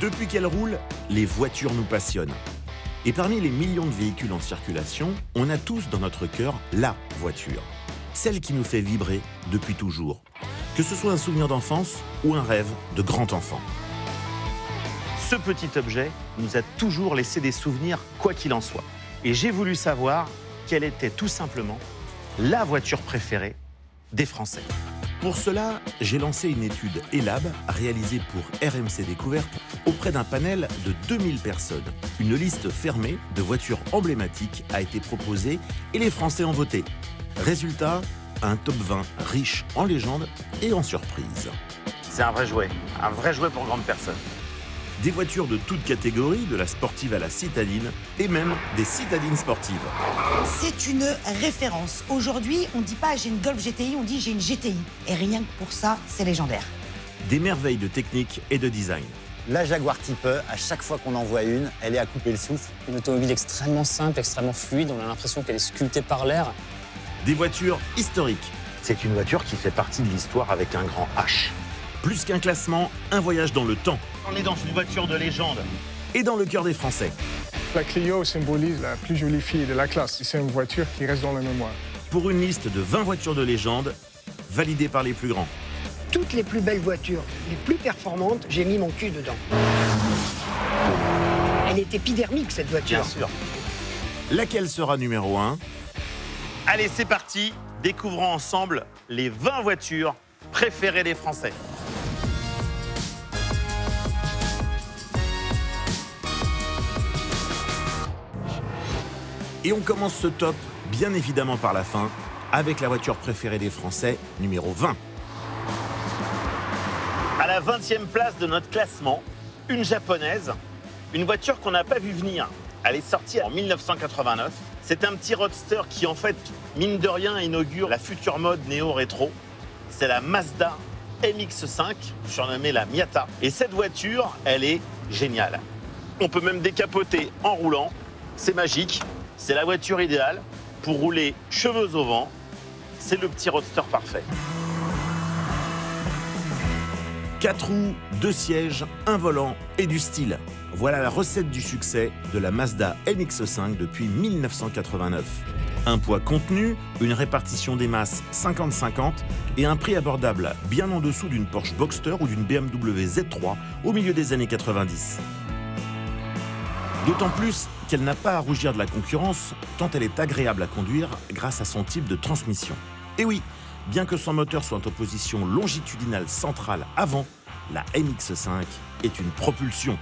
Depuis qu'elle roule, les voitures nous passionnent. Et parmi les millions de véhicules en circulation, on a tous dans notre cœur la voiture. Celle qui nous fait vibrer depuis toujours. Que ce soit un souvenir d'enfance ou un rêve de grand enfant. Ce petit objet nous a toujours laissé des souvenirs, quoi qu'il en soit. Et j'ai voulu savoir quelle était tout simplement la voiture préférée des Français. Pour cela, j'ai lancé une étude ELAB réalisée pour RMC Découverte auprès d'un panel de 2000 personnes. Une liste fermée de voitures emblématiques a été proposée et les Français ont voté. Résultat, un top 20 riche en légendes et en surprises. C'est un vrai jouet pour grandes personnes. Des voitures de toutes catégories, de la sportive à la citadine, et même des citadines sportives. C'est une référence. Aujourd'hui, on ne dit pas j'ai une Golf GTI, on dit j'ai une GTI. Et rien que pour ça, c'est légendaire. Des merveilles de technique et de design. La Jaguar Type E, à chaque fois qu'on en voit une, elle est à couper le souffle. Une automobile extrêmement simple, extrêmement fluide, on a l'impression qu'elle est sculptée par l'air. Des voitures historiques. C'est une voiture qui fait partie de l'histoire avec un grand H. Plus qu'un classement, un voyage dans le temps. On est dans une voiture de légende. Et dans le cœur des Français. La Clio symbolise la plus jolie fille de la classe. C'est une voiture qui reste dans la mémoire. Pour une liste de 20 voitures de légende, validées par les plus grands. Toutes les plus belles voitures, les plus performantes, j'ai mis mon cul dedans. Elle est épidermique, cette voiture. Bien sûr. Laquelle sera numéro 1 ? Allez, c'est parti. Découvrons ensemble les 20 voitures préférées des Français. Et on commence ce top, bien évidemment par la fin, avec la voiture préférée des Français, numéro 20. À la 20e place de notre classement, une japonaise, une voiture qu'on n'a pas vu venir. Elle est sortie en 1989. C'est un petit roadster qui, en fait, mine de rien, inaugure la future mode néo-rétro. C'est la Mazda MX-5, surnommée la Miata. Et cette voiture, elle est géniale. On peut même décapoter en roulant. C'est magique. C'est la voiture idéale pour rouler cheveux au vent. C'est le petit roadster parfait. 4 roues, 2 sièges, un volant et du style. Voilà la recette du succès de la Mazda MX-5 depuis 1989. Un poids contenu, une répartition des masses 50-50 et un prix abordable bien en dessous d'une Porsche Boxster ou d'une BMW Z3 au milieu des années 90. D'autant plus qu'elle n'a pas à rougir de la concurrence, tant elle est agréable à conduire grâce à son type de transmission. Et oui, bien que son moteur soit en position longitudinale centrale avant, la MX-5 est une propulsion.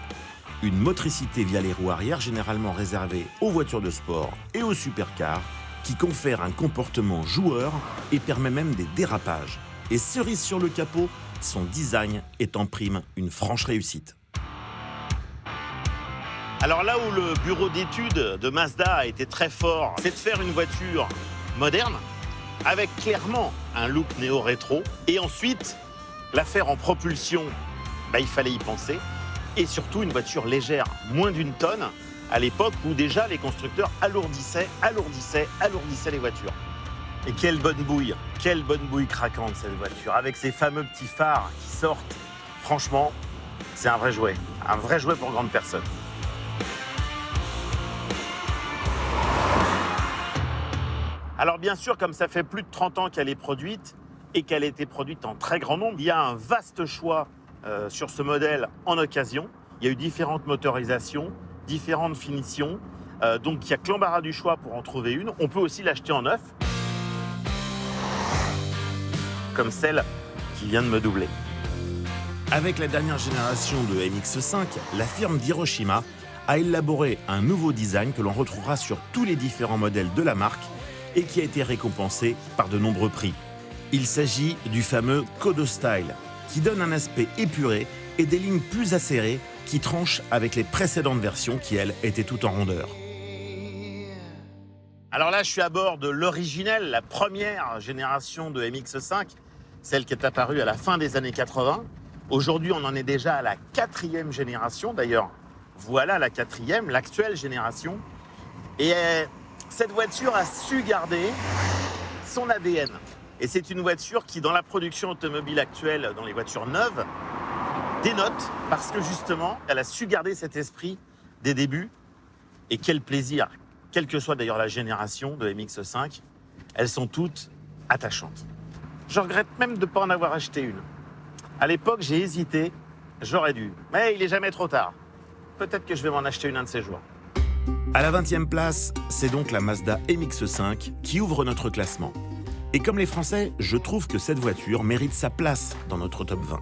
Une motricité via les roues arrière généralement réservée aux voitures de sport et aux supercars qui confère un comportement joueur et permet même des dérapages. Et cerise sur le capot, son design est en prime une franche réussite. Alors là où le bureau d'études de Mazda a été très fort, c'est de faire une voiture moderne, avec clairement un look néo-rétro. Et ensuite, la faire en propulsion, il fallait y penser. Et surtout une voiture légère, moins d'une tonne, à l'époque où déjà les constructeurs alourdissaient les voitures. Et quelle bonne bouille craquante cette voiture, avec ces fameux petits phares qui sortent. Franchement, c'est un vrai jouet pour grandes personnes. Alors bien sûr, comme ça fait plus de 30 ans qu'elle est produite et qu'elle a été produite en très grand nombre, il y a un vaste choix sur ce modèle en occasion. Il y a eu différentes motorisations, différentes finitions. Donc il y a que l'embarras du choix pour en trouver une. On peut aussi l'acheter en neuf, comme celle qui vient de me doubler. Avec la dernière génération de MX-5, la firme d'Hiroshima a élaboré un nouveau design que l'on retrouvera sur tous les différents modèles de la marque et qui a été récompensé par de nombreux prix. Il s'agit du fameux Kodo Style, qui donne un aspect épuré et des lignes plus acérées qui tranchent avec les précédentes versions qui, elles, étaient toutes en rondeur. Alors là, je suis à bord de l'originelle, la première génération de MX-5, celle qui est apparue à la fin des années 80. Aujourd'hui, on en est déjà à la 4e génération. D'ailleurs, voilà la 4e, l'actuelle génération. Et cette voiture a su garder son ADN. Et c'est une voiture qui, dans la production automobile actuelle, dans les voitures neuves, dénote parce que justement, elle a su garder cet esprit des débuts. Et quel plaisir, quelle que soit d'ailleurs la génération de MX5, elles sont toutes attachantes. Je regrette même de ne pas en avoir acheté une. À l'époque, j'ai hésité, j'aurais dû. Mais il n'est jamais trop tard. Peut-être que je vais m'en acheter une un de ces jours. À la 20e place, c'est donc la Mazda MX5 qui ouvre notre classement. Et comme les Français, je trouve que cette voiture mérite sa place dans notre top 20.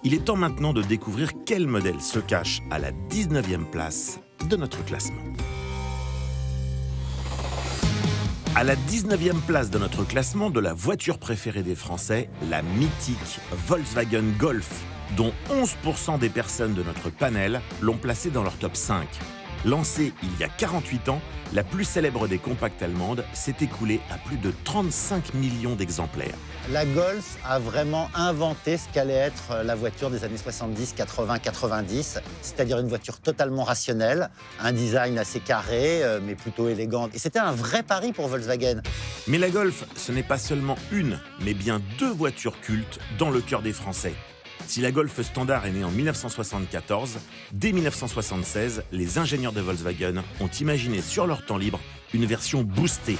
Il est temps maintenant de découvrir quel modèle se cache à la 19e place de notre classement. À la 19e place de notre classement de la voiture préférée des Français, la mythique Volkswagen Golf, dont 11% des personnes de notre panel l'ont placée dans leur top 5. Lancée il y a 48 ans, la plus célèbre des compacts allemandes s'est écoulée à plus de 35 millions d'exemplaires. La Golf a vraiment inventé ce qu'allait être la voiture des années 70, 80, 90, c'est-à-dire une voiture totalement rationnelle, un design assez carré, mais plutôt élégant. Et c'était un vrai pari pour Volkswagen. Mais la Golf, ce n'est pas seulement une, mais bien deux voitures cultes dans le cœur des Français. Si la Golf standard est née en 1974, dès 1976, les ingénieurs de Volkswagen ont imaginé sur leur temps libre une version boostée.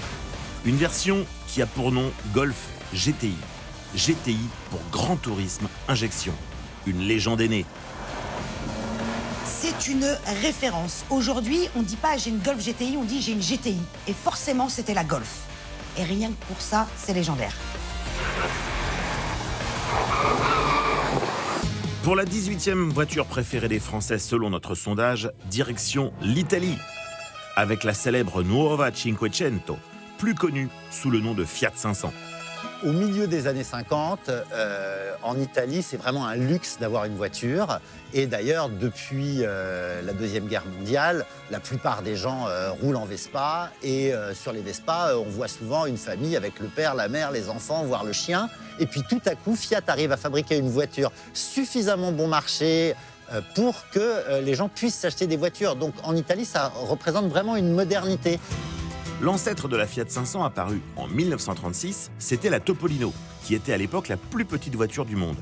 Une version qui a pour nom Golf GTI. GTI pour Grand Tourisme Injection. Une légende est née. C'est une référence. Aujourd'hui, on ne dit pas j'ai une Golf GTI, on dit j'ai une GTI. Et forcément, c'était la Golf. Et rien que pour ça, c'est légendaire. Pour la 18e voiture préférée des Français selon notre sondage, direction l'Italie, avec la célèbre Nuova Cinquecento, plus connue sous le nom de Fiat 500. Au milieu des années 50, en Italie, c'est vraiment un luxe d'avoir une voiture. Et d'ailleurs, depuis la Deuxième Guerre mondiale, la plupart des gens roulent en Vespa. Et sur les Vespa, on voit souvent une famille avec le père, la mère, les enfants, voire le chien. Et puis tout à coup, Fiat arrive à fabriquer une voiture suffisamment bon marché pour que les gens puissent s'acheter des voitures. Donc en Italie, ça représente vraiment une modernité. L'ancêtre de la Fiat 500 apparue en 1936, c'était la Topolino, qui était à l'époque la plus petite voiture du monde.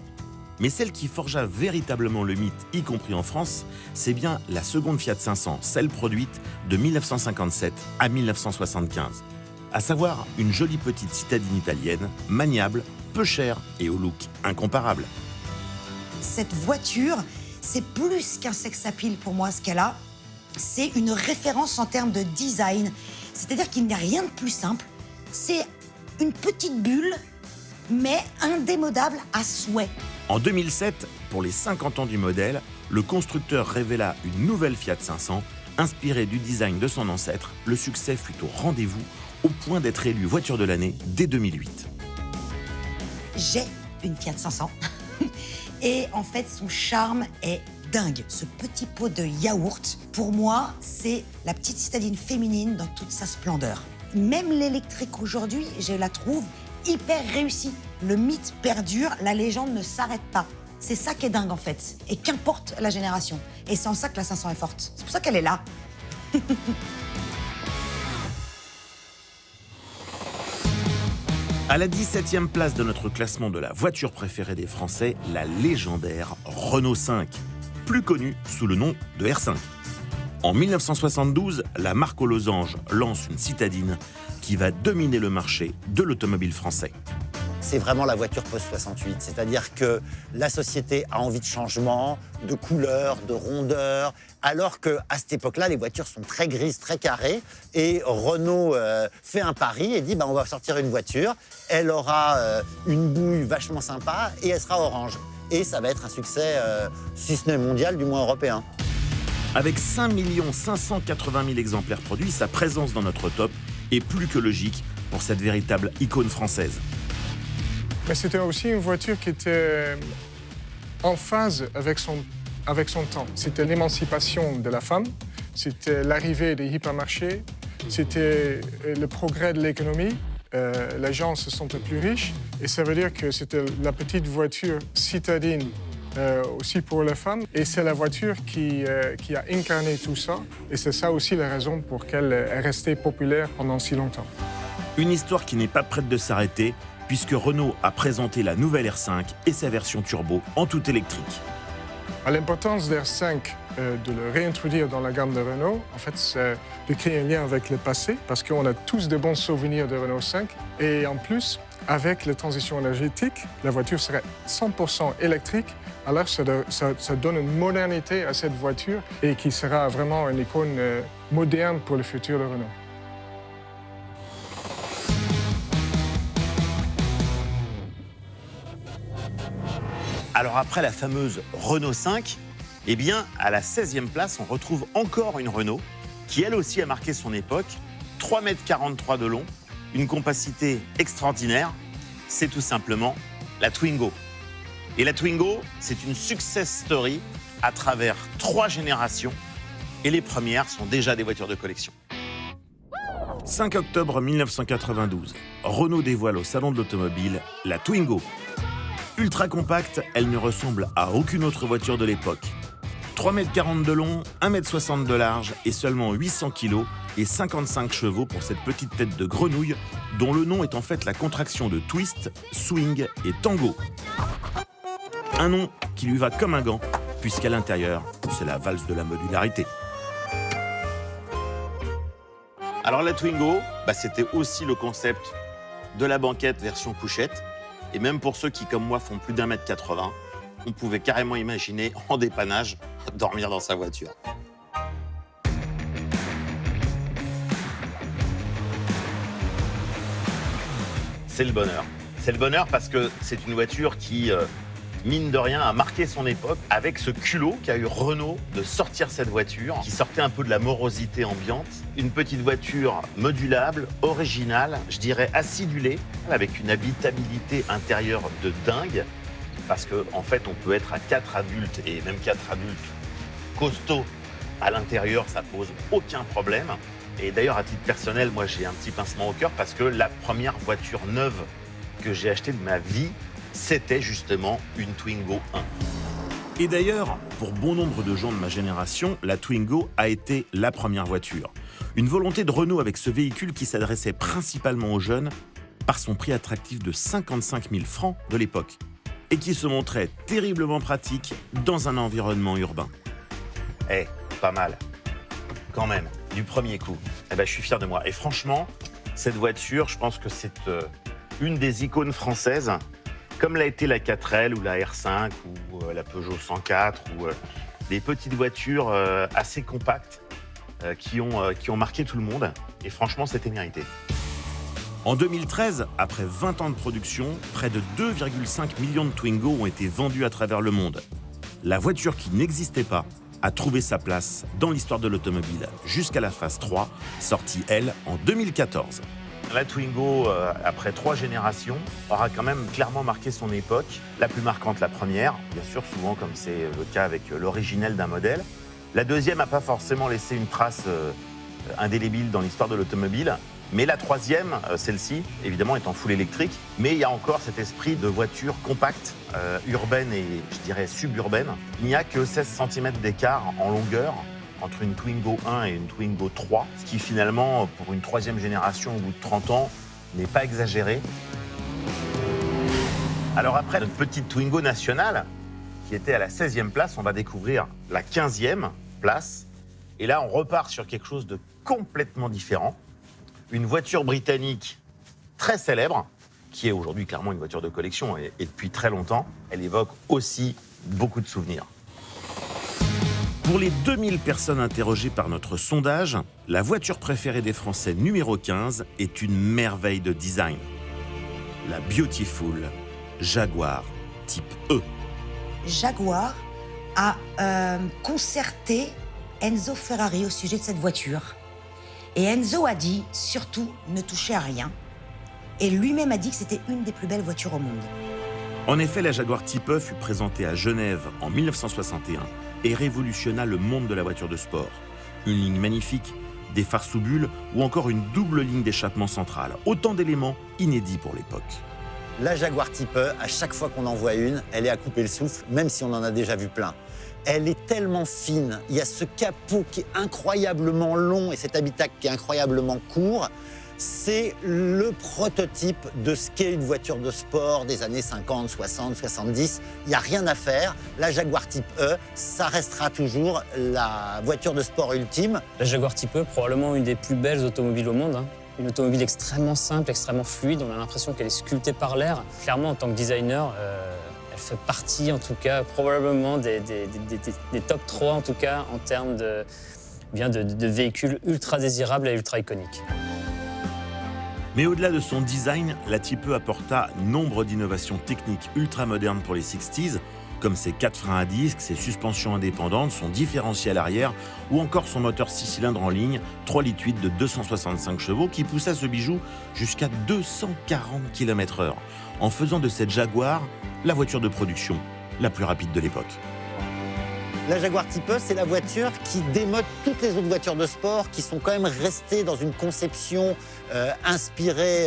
Mais celle qui forgea véritablement le mythe, y compris en France, c'est bien la seconde Fiat 500, celle produite de 1957 à 1975. À savoir une jolie petite citadine italienne, maniable, peu chère et au look incomparable. Cette voiture, c'est plus qu'un sex appeal pour moi, ce qu'elle a. C'est une référence en termes de design. C'est-à-dire qu'il n'y a rien de plus simple. C'est une petite bulle, mais indémodable à souhait. En 2007, pour les 50 ans du modèle, le constructeur révéla une nouvelle Fiat 500, inspirée du design de son ancêtre. Le succès fut au rendez-vous, au point d'être élue voiture de l'année dès 2008. J'ai une Fiat 500. Et en fait, son charme est dingue. Ce petit pot de yaourt, pour moi, c'est la petite citadine féminine dans toute sa splendeur. Même l'électrique aujourd'hui, je la trouve hyper réussie. Le mythe perdure, la légende ne s'arrête pas. C'est ça qui est dingue en fait. Et qu'importe la génération. Et c'est en ça que la 500 est forte. C'est pour ça qu'elle est là. À la 17e place de notre classement de la voiture préférée des Français, la légendaire Renault 5, plus connue sous le nom de R5. En 1972, la marque aux losanges lance une citadine qui va dominer le marché de l'automobile français. C'est vraiment la voiture post-68, c'est-à-dire que la société a envie de changement, de couleur, de rondeur, alors qu'à cette époque-là, les voitures sont très grises, très carrées, et Renault fait un pari et dit on va sortir une voiture, elle aura une bouille vachement sympa et elle sera orange. Et ça va être un succès, si ce n'est mondial, du moins européen. Avec 5 580 000 exemplaires produits, sa présence dans notre top est plus que logique pour cette véritable icône française. Mais c'était aussi une voiture qui était en phase avec son temps. C'était l'émancipation de la femme, c'était l'arrivée des hypermarchés, c'était le progrès de l'économie. Les gens se sentaient plus riches et ça veut dire que c'était la petite voiture citadine aussi pour les femmes. Et c'est la voiture qui a incarné tout ça. Et c'est ça aussi la raison pour laquelle elle est restée populaire pendant si longtemps. Une histoire qui n'est pas prête de s'arrêter, puisque Renault a présenté la nouvelle R5 et sa version turbo en tout électrique. L'importance d'R5, de le réintroduire dans la gamme de Renault, en fait, c'est de créer un lien avec le passé, parce qu'on a tous de bons souvenirs de Renault 5. Et en plus, avec la transition énergétique, la voiture serait 100% électrique. Alors, ça donne une modernité à cette voiture et qui sera vraiment une icône moderne pour le futur de Renault. Alors après la fameuse Renault 5, eh bien, à la 16e place, on retrouve encore une Renault qui, elle aussi, a marqué son époque. 3,43 m de long, une compacité extraordinaire. C'est tout simplement la Twingo. Et la Twingo, c'est une success story à travers 3 générations. Et les premières sont déjà des voitures de collection. 5 octobre 1992, Renault dévoile au Salon de l'Automobile la Twingo. Ultra compacte, elle ne ressemble à aucune autre voiture de l'époque. 3,40 m de long, 1,60 m de large et seulement 800 kg et 55 chevaux pour cette petite tête de grenouille dont le nom est en fait la contraction de twist, swing et tango. Un nom qui lui va comme un gant puisqu'à l'intérieur, c'est la valse de la modularité. Alors la Twingo, c'était aussi le concept de la banquette version couchette. Et même pour ceux qui, comme moi, font plus d'1,80 m, on pouvait carrément imaginer, en dépannage, dormir dans sa voiture. C'est le bonheur. C'est le bonheur parce que c'est une voiture qui, mine de rien, a marqué son époque avec ce culot qu'a eu Renault de sortir cette voiture, qui sortait un peu de la morosité ambiante. Une petite voiture modulable, originale, je dirais acidulée, avec une habitabilité intérieure de dingue, parce qu'en fait, on peut être à 4 adultes, et même 4 adultes costauds à l'intérieur, ça pose aucun problème. Et d'ailleurs, à titre personnel, moi, j'ai un petit pincement au cœur, parce que la première voiture neuve que j'ai achetée de ma vie, c'était justement une Twingo 1. Et d'ailleurs, pour bon nombre de gens de ma génération, la Twingo a été la première voiture. Une volonté de Renault avec ce véhicule qui s'adressait principalement aux jeunes par son prix attractif de 55 000 francs de l'époque et qui se montrait terriblement pratique dans un environnement urbain. Pas mal. Quand même, du premier coup. Je suis fier de moi. Et franchement, cette voiture, je pense que c'est une des icônes françaises, comme l'a été la 4L ou la R5 ou la Peugeot 104 ou des petites voitures assez compactes qui ont marqué tout le monde. Et franchement, c'était mérité. En 2013, après 20 ans de production, près de 2,5 millions de Twingo ont été vendus à travers le monde. La voiture qui n'existait pas a trouvé sa place dans l'histoire de l'automobile jusqu'à la phase 3, sortie, elle, en 2014. La Twingo, après 3 générations, aura quand même clairement marqué son époque. La plus marquante, la première, bien sûr, souvent comme c'est le cas avec l'originel d'un modèle. La deuxième n'a pas forcément laissé une trace indélébile dans l'histoire de l'automobile. Mais la troisième, celle-ci, évidemment, est en full électrique. Mais il y a encore cet esprit de voiture compacte, urbaine et, je dirais, suburbaine. Il n'y a que 16 cm d'écart en longueur entre une Twingo 1 et une Twingo 3, ce qui finalement, pour une 3e génération au bout de 30 ans, n'est pas exagéré. Alors après notre petite Twingo nationale, qui était à la 16e place, on va découvrir la 15e place. Et là, on repart sur quelque chose de complètement différent. Une voiture britannique très célèbre, qui est aujourd'hui clairement une voiture de collection et depuis très longtemps. Elle évoque aussi beaucoup de souvenirs. Pour les 2000 personnes interrogées par notre sondage, la voiture préférée des Français numéro 15 est une merveille de design. La Beautiful Jaguar type E. Jaguar a concerté Enzo Ferrari au sujet de cette voiture. Et Enzo a dit, surtout, ne touchez à rien. Et lui-même a dit que c'était une des plus belles voitures au monde. En effet, la Jaguar Type E fut présentée à Genève en 1961 et révolutionna le monde de la voiture de sport. Une ligne magnifique, des phares sous bulles ou encore une double ligne d'échappement centrale. Autant d'éléments inédits pour l'époque. La Jaguar Type E, à chaque fois qu'on en voit une, elle est à couper le souffle, même si on en a déjà vu plein. Elle est tellement fine, il y a ce capot qui est incroyablement long et cet habitacle qui est incroyablement court. c'est le prototype de ce qu'est une voiture de sport des années 50, 60, 70. Il n'y a rien à faire. La Jaguar Type E, ça restera toujours la voiture de sport ultime. La Jaguar Type E, probablement une des plus belles automobiles au monde. Une automobile extrêmement simple, extrêmement fluide. On a l'impression qu'elle est sculptée par l'air. Clairement, en tant que designer, elle fait partie, en tout cas, probablement des top 3, en tout cas, en termes de véhicules ultra désirables et ultra iconiques. Mais au-delà de son design, la Type E apporta nombre d'innovations techniques ultra modernes pour les 60s, comme ses 4 freins à disque, ses suspensions indépendantes, son différentiel arrière ou encore son moteur 6 cylindres en ligne, 3,8 litres de 265 chevaux qui poussa ce bijou jusqu'à 240 km/h, en faisant de cette Jaguar la voiture de production la plus rapide de l'époque. La Jaguar Type E, c'est la voiture qui démode toutes les autres voitures de sport qui sont quand même restées dans une conception inspirée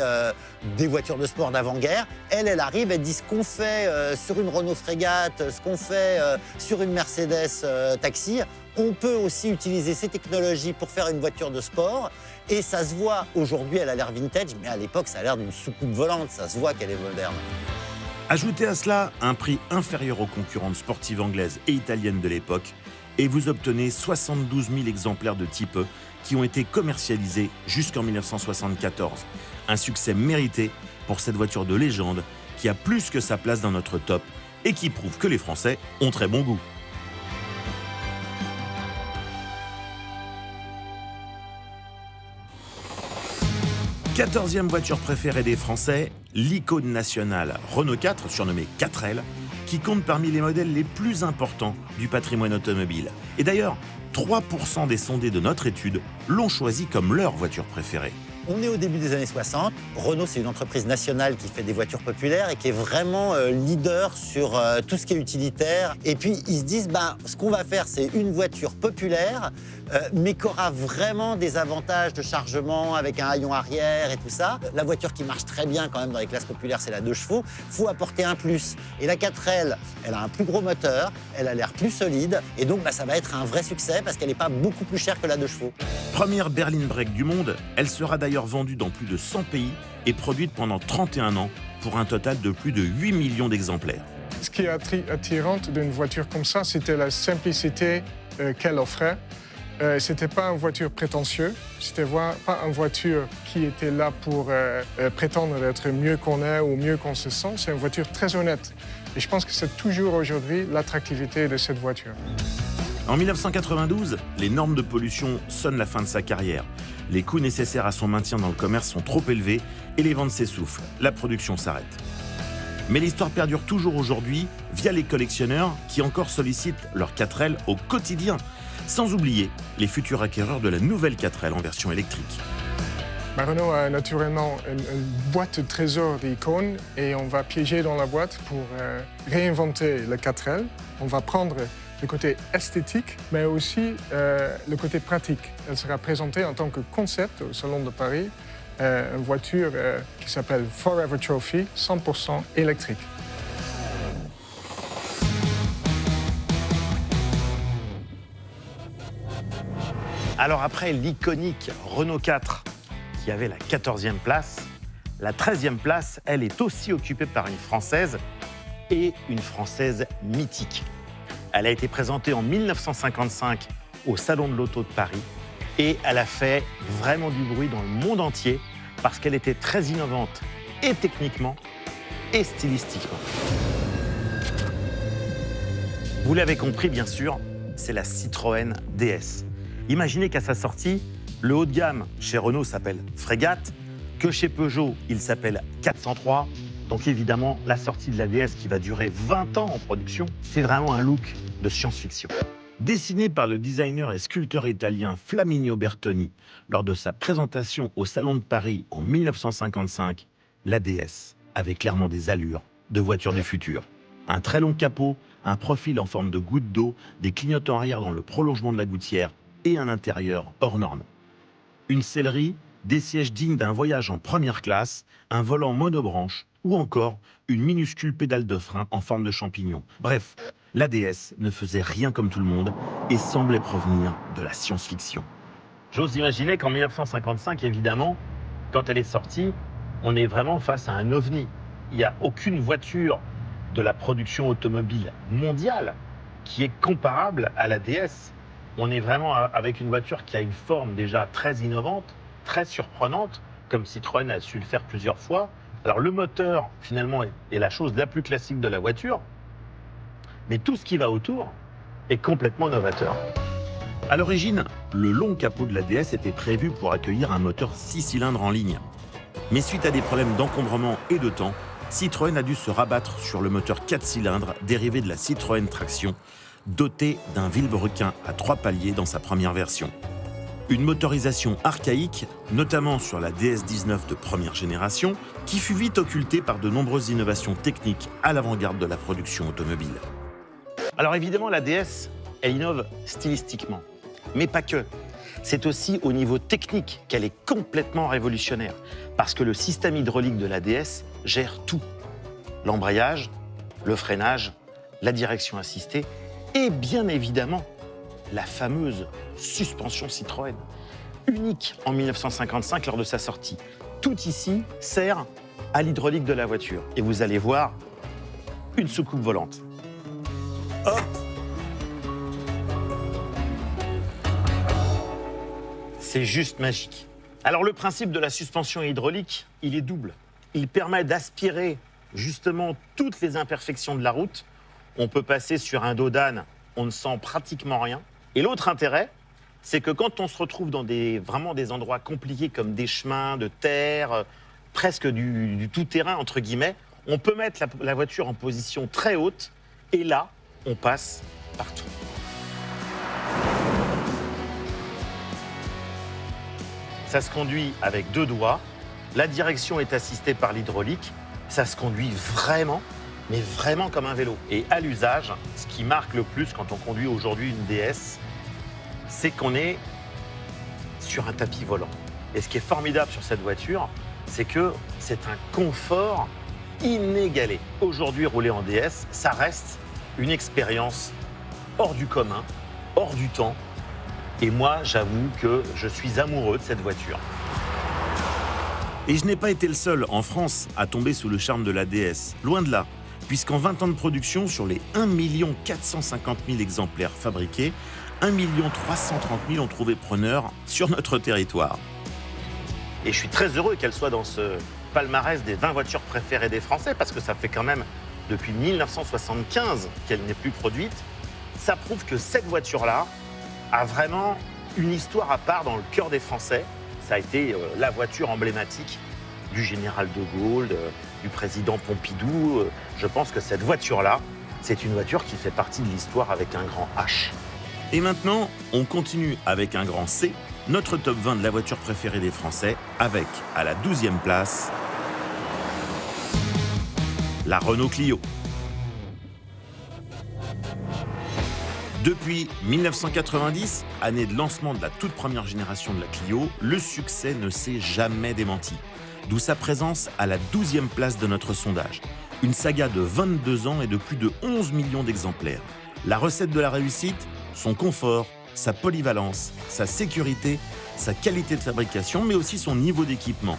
des voitures de sport d'avant-guerre. Elle arrive, elle dit ce qu'on fait sur une Renault Frégate, ce qu'on fait sur une Mercedes Taxi. On peut aussi utiliser ces technologies pour faire une voiture de sport. Et ça se voit, aujourd'hui, elle a l'air vintage, mais à l'époque, ça a l'air d'une soucoupe volante. Ça se voit qu'elle est moderne. Ajoutez à cela un prix inférieur aux concurrentes sportives anglaises et italiennes de l'époque, et vous obtenez 72 000 exemplaires de Type E qui ont été commercialisés jusqu'en 1974. Un succès mérité pour cette voiture de légende qui a plus que sa place dans notre top et qui prouve que les Français ont très bon goût. Quatorzième voiture préférée des Français, l'icône nationale Renault 4, surnommée 4L, qui compte parmi les modèles les plus importants du patrimoine automobile. Et d'ailleurs, 3% des sondés de notre étude l'ont choisi comme leur voiture préférée. On est au début des années 60. Renault, c'est une entreprise nationale qui fait des voitures populaires et qui est vraiment leader sur tout ce qui est utilitaire. Et puis, ils se disent, ce qu'on va faire, c'est une voiture populaire, mais qui aura vraiment des avantages de chargement avec un haillon arrière et tout ça. La voiture qui marche très bien quand même dans les classes populaires, c'est la 2 chevaux. Il faut apporter un plus. Et la 4L, elle a un plus gros moteur, elle a l'air plus solide. Et donc, ça va être un vrai succès parce qu'elle n'est pas beaucoup plus chère que la 2 chevaux. Première berline break du monde, elle sera d'ailleurs vendue dans plus de 100 pays et produite pendant 31 ans pour un total de plus de 8 millions d'exemplaires. Ce qui est attirant d'une voiture comme ça, c'était la simplicité qu'elle offrait. C'était pas une voiture prétentieuse, c'était pas une voiture qui était là pour prétendre d'être mieux qu'on est ou mieux qu'on se sent. C'est une voiture très honnête. Et je pense que c'est toujours aujourd'hui l'attractivité de cette voiture. En 1992, les normes de pollution sonnent la fin de sa carrière. Les coûts nécessaires à son maintien dans le commerce sont trop élevés et les ventes s'essoufflent. La production s'arrête. Mais l'histoire perdure toujours aujourd'hui via les collectionneurs qui encore sollicitent leur 4L au quotidien. Sans oublier les futurs acquéreurs de la nouvelle 4L en version électrique. Renault a naturellement une boîte de trésor d'icônes et on va piéger dans la boîte pour réinventer le 4L. On va prendre le côté esthétique, mais aussi le côté pratique. Elle sera présentée en tant que concept au Salon de Paris, une voiture qui s'appelle Forever Trophy, 100% électrique. Alors après l'iconique Renault 4 qui avait la 14e place, la 13e place, elle est aussi occupée par une Française et une Française mythique. Elle a été présentée en 1955 au Salon de l'Auto de Paris et elle a fait vraiment du bruit dans le monde entier parce qu'elle était très innovante et techniquement et stylistiquement. Vous l'avez compris, bien sûr, c'est la Citroën DS. Imaginez qu'à sa sortie, le haut de gamme chez Renault s'appelle Frégate, que chez Peugeot, il s'appelle 403. Donc évidemment, la sortie de la DS qui va durer 20 ans en production, c'est vraiment un look de science-fiction. Dessiné par le designer et sculpteur italien Flaminio Bertoni lors de sa présentation au Salon de Paris en 1955, la DS avait clairement des allures de voiture du futur. Un très long capot, un profil en forme de goutte d'eau, des clignotants arrière dans le prolongement de la gouttière et un intérieur hors norme. Une sellerie, des sièges dignes d'un voyage en première classe, un volant monobranche ou encore une minuscule pédale de frein en forme de champignon. Bref, la DS ne faisait rien comme tout le monde et semblait provenir de la science-fiction. J'ose imaginer qu'en 1955, évidemment, quand elle est sortie, on est vraiment face à un ovni. Il n'y a aucune voiture de la production automobile mondiale qui est comparable à la DS. On est vraiment avec une voiture qui a une forme déjà très innovante, très surprenante, comme Citroën a su le faire plusieurs fois. Alors le moteur, finalement, est la chose la plus classique de la voiture, mais tout ce qui va autour est complètement novateur. À l'origine, le long capot de la DS était prévu pour accueillir un moteur 6 cylindres en ligne. Mais suite à des problèmes d'encombrement et de temps, Citroën a dû se rabattre sur le moteur 4 cylindres dérivé de la Citroën Traction, doté d'un vilebrequin à 3 paliers dans sa première version. Une motorisation archaïque, notamment sur la DS19 de première génération, qui fut vite occultée par de nombreuses innovations techniques à l'avant-garde de la production automobile. Alors évidemment, la DS, elle innove stylistiquement, mais pas que. C'est aussi au niveau technique qu'elle est complètement révolutionnaire, parce que le système hydraulique de la DS gère tout. L'embrayage, le freinage, la direction assistée et bien évidemment la fameuse suspension Citroën, unique en 1955 lors de sa sortie. Tout ici sert à l'hydraulique de la voiture. Et vous allez voir une soucoupe volante. Hop! C'est juste magique. Alors le principe de la suspension hydraulique, il est double. Il permet d'aspirer justement toutes les imperfections de la route. On peut passer sur un dos d'âne, on ne sent pratiquement rien. Et l'autre intérêt, c'est que quand on se retrouve dans vraiment des endroits compliqués comme des chemins de terre, presque du tout-terrain entre guillemets, on peut mettre la voiture en position très haute et là, on passe partout. Ça se conduit avec 2 doigts, la direction est assistée par l'hydraulique, ça se conduit vraiment, mais vraiment comme un vélo. Et à l'usage, ce qui marque le plus quand on conduit aujourd'hui une DS, c'est qu'on est sur un tapis volant. Et ce qui est formidable sur cette voiture, c'est que c'est un confort inégalé. Aujourd'hui, rouler en DS, ça reste une expérience hors du commun, hors du temps. Et moi, j'avoue que je suis amoureux de cette voiture. Et je n'ai pas été le seul en France à tomber sous le charme de la DS. Loin de là, puisqu'en 20 ans de production, sur les 1 450 000 exemplaires fabriqués, 1 330 000 ont trouvé preneur sur notre territoire. Et je suis très heureux qu'elle soit dans ce palmarès des 20 voitures préférées des Français, parce que ça fait quand même depuis 1975 qu'elle n'est plus produite. Ça prouve que cette voiture-là a vraiment une histoire à part dans le cœur des Français. Ça a été la voiture emblématique du général de Gaulle, du président Pompidou. Je pense que cette voiture-là, c'est une voiture qui fait partie de l'histoire avec un grand H. Et maintenant, on continue avec un grand C, notre top 20 de la voiture préférée des Français, avec, à la 12e place, la Renault Clio. Depuis 1990, année de lancement de la toute première génération de la Clio, le succès ne s'est jamais démenti. D'où sa présence à la 12e place de notre sondage. Une saga de 22 ans et de plus de 11 millions d'exemplaires. La recette de la réussite, son confort, sa polyvalence, sa sécurité, sa qualité de fabrication, mais aussi son niveau d'équipement.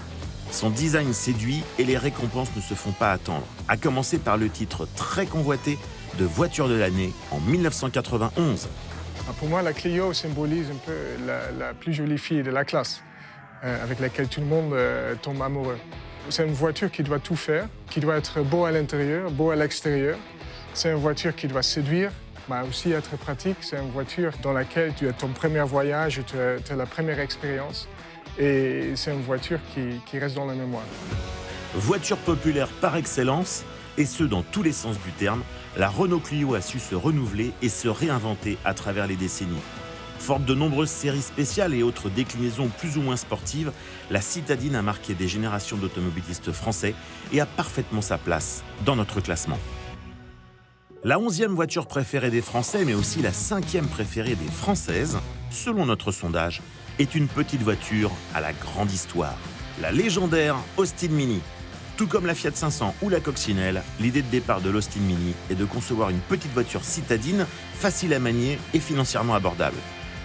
Son design séduit et les récompenses ne se font pas attendre. À commencer par le titre très convoité de voiture de l'année en 1991. Pour moi, la Clio symbolise un peu la plus jolie fille de la classe, avec laquelle tout le monde tombe amoureux. C'est une voiture qui doit tout faire, qui doit être beau à l'intérieur, beau à l'extérieur. C'est une voiture qui doit séduire, mais aussi être pratique. C'est une voiture dans laquelle tu as ton premier voyage, tu as la première expérience. Et c'est une voiture qui reste dans la mémoire. Voiture populaire par excellence, et ce dans tous les sens du terme, la Renault Clio a su se renouveler et se réinventer à travers les décennies. Forte de nombreuses séries spéciales et autres déclinaisons plus ou moins sportives, la citadine a marqué des générations d'automobilistes français et a parfaitement sa place dans notre classement. La 11e voiture préférée des Français, mais aussi la 5e préférée des Françaises, selon notre sondage, est une petite voiture à la grande histoire. La légendaire Austin Mini. Tout comme la Fiat 500 ou la Coccinelle, l'idée de départ de l'Austin Mini est de concevoir une petite voiture citadine, facile à manier et financièrement abordable.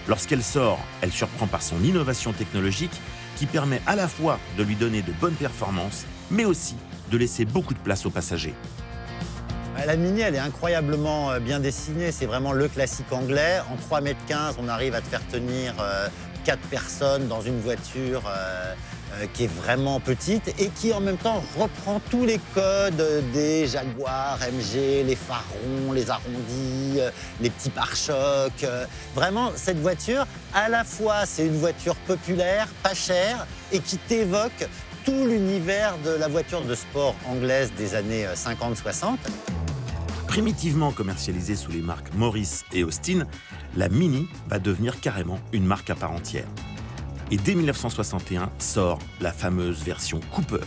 Lorsqu'elle sort, elle surprend par son innovation technologique qui permet à la fois de lui donner de bonnes performances, mais aussi de laisser beaucoup de place aux passagers. La Mini, elle est incroyablement bien dessinée. C'est vraiment le classique anglais. En 3,15 m, on arrive à te faire tenir 4 personnes dans une voiture qui est vraiment petite et qui, en même temps, reprend tous les codes des Jaguar, MG, les phares ronds, les arrondis, les petits pare-chocs. Vraiment, cette voiture, à la fois, c'est une voiture populaire, pas chère et qui t'évoque tout l'univers de la voiture de sport anglaise des années 50-60. Primitivement commercialisée sous les marques Morris et Austin, la Mini va devenir carrément une marque à part entière. Et dès 1961 sort la fameuse version Cooper.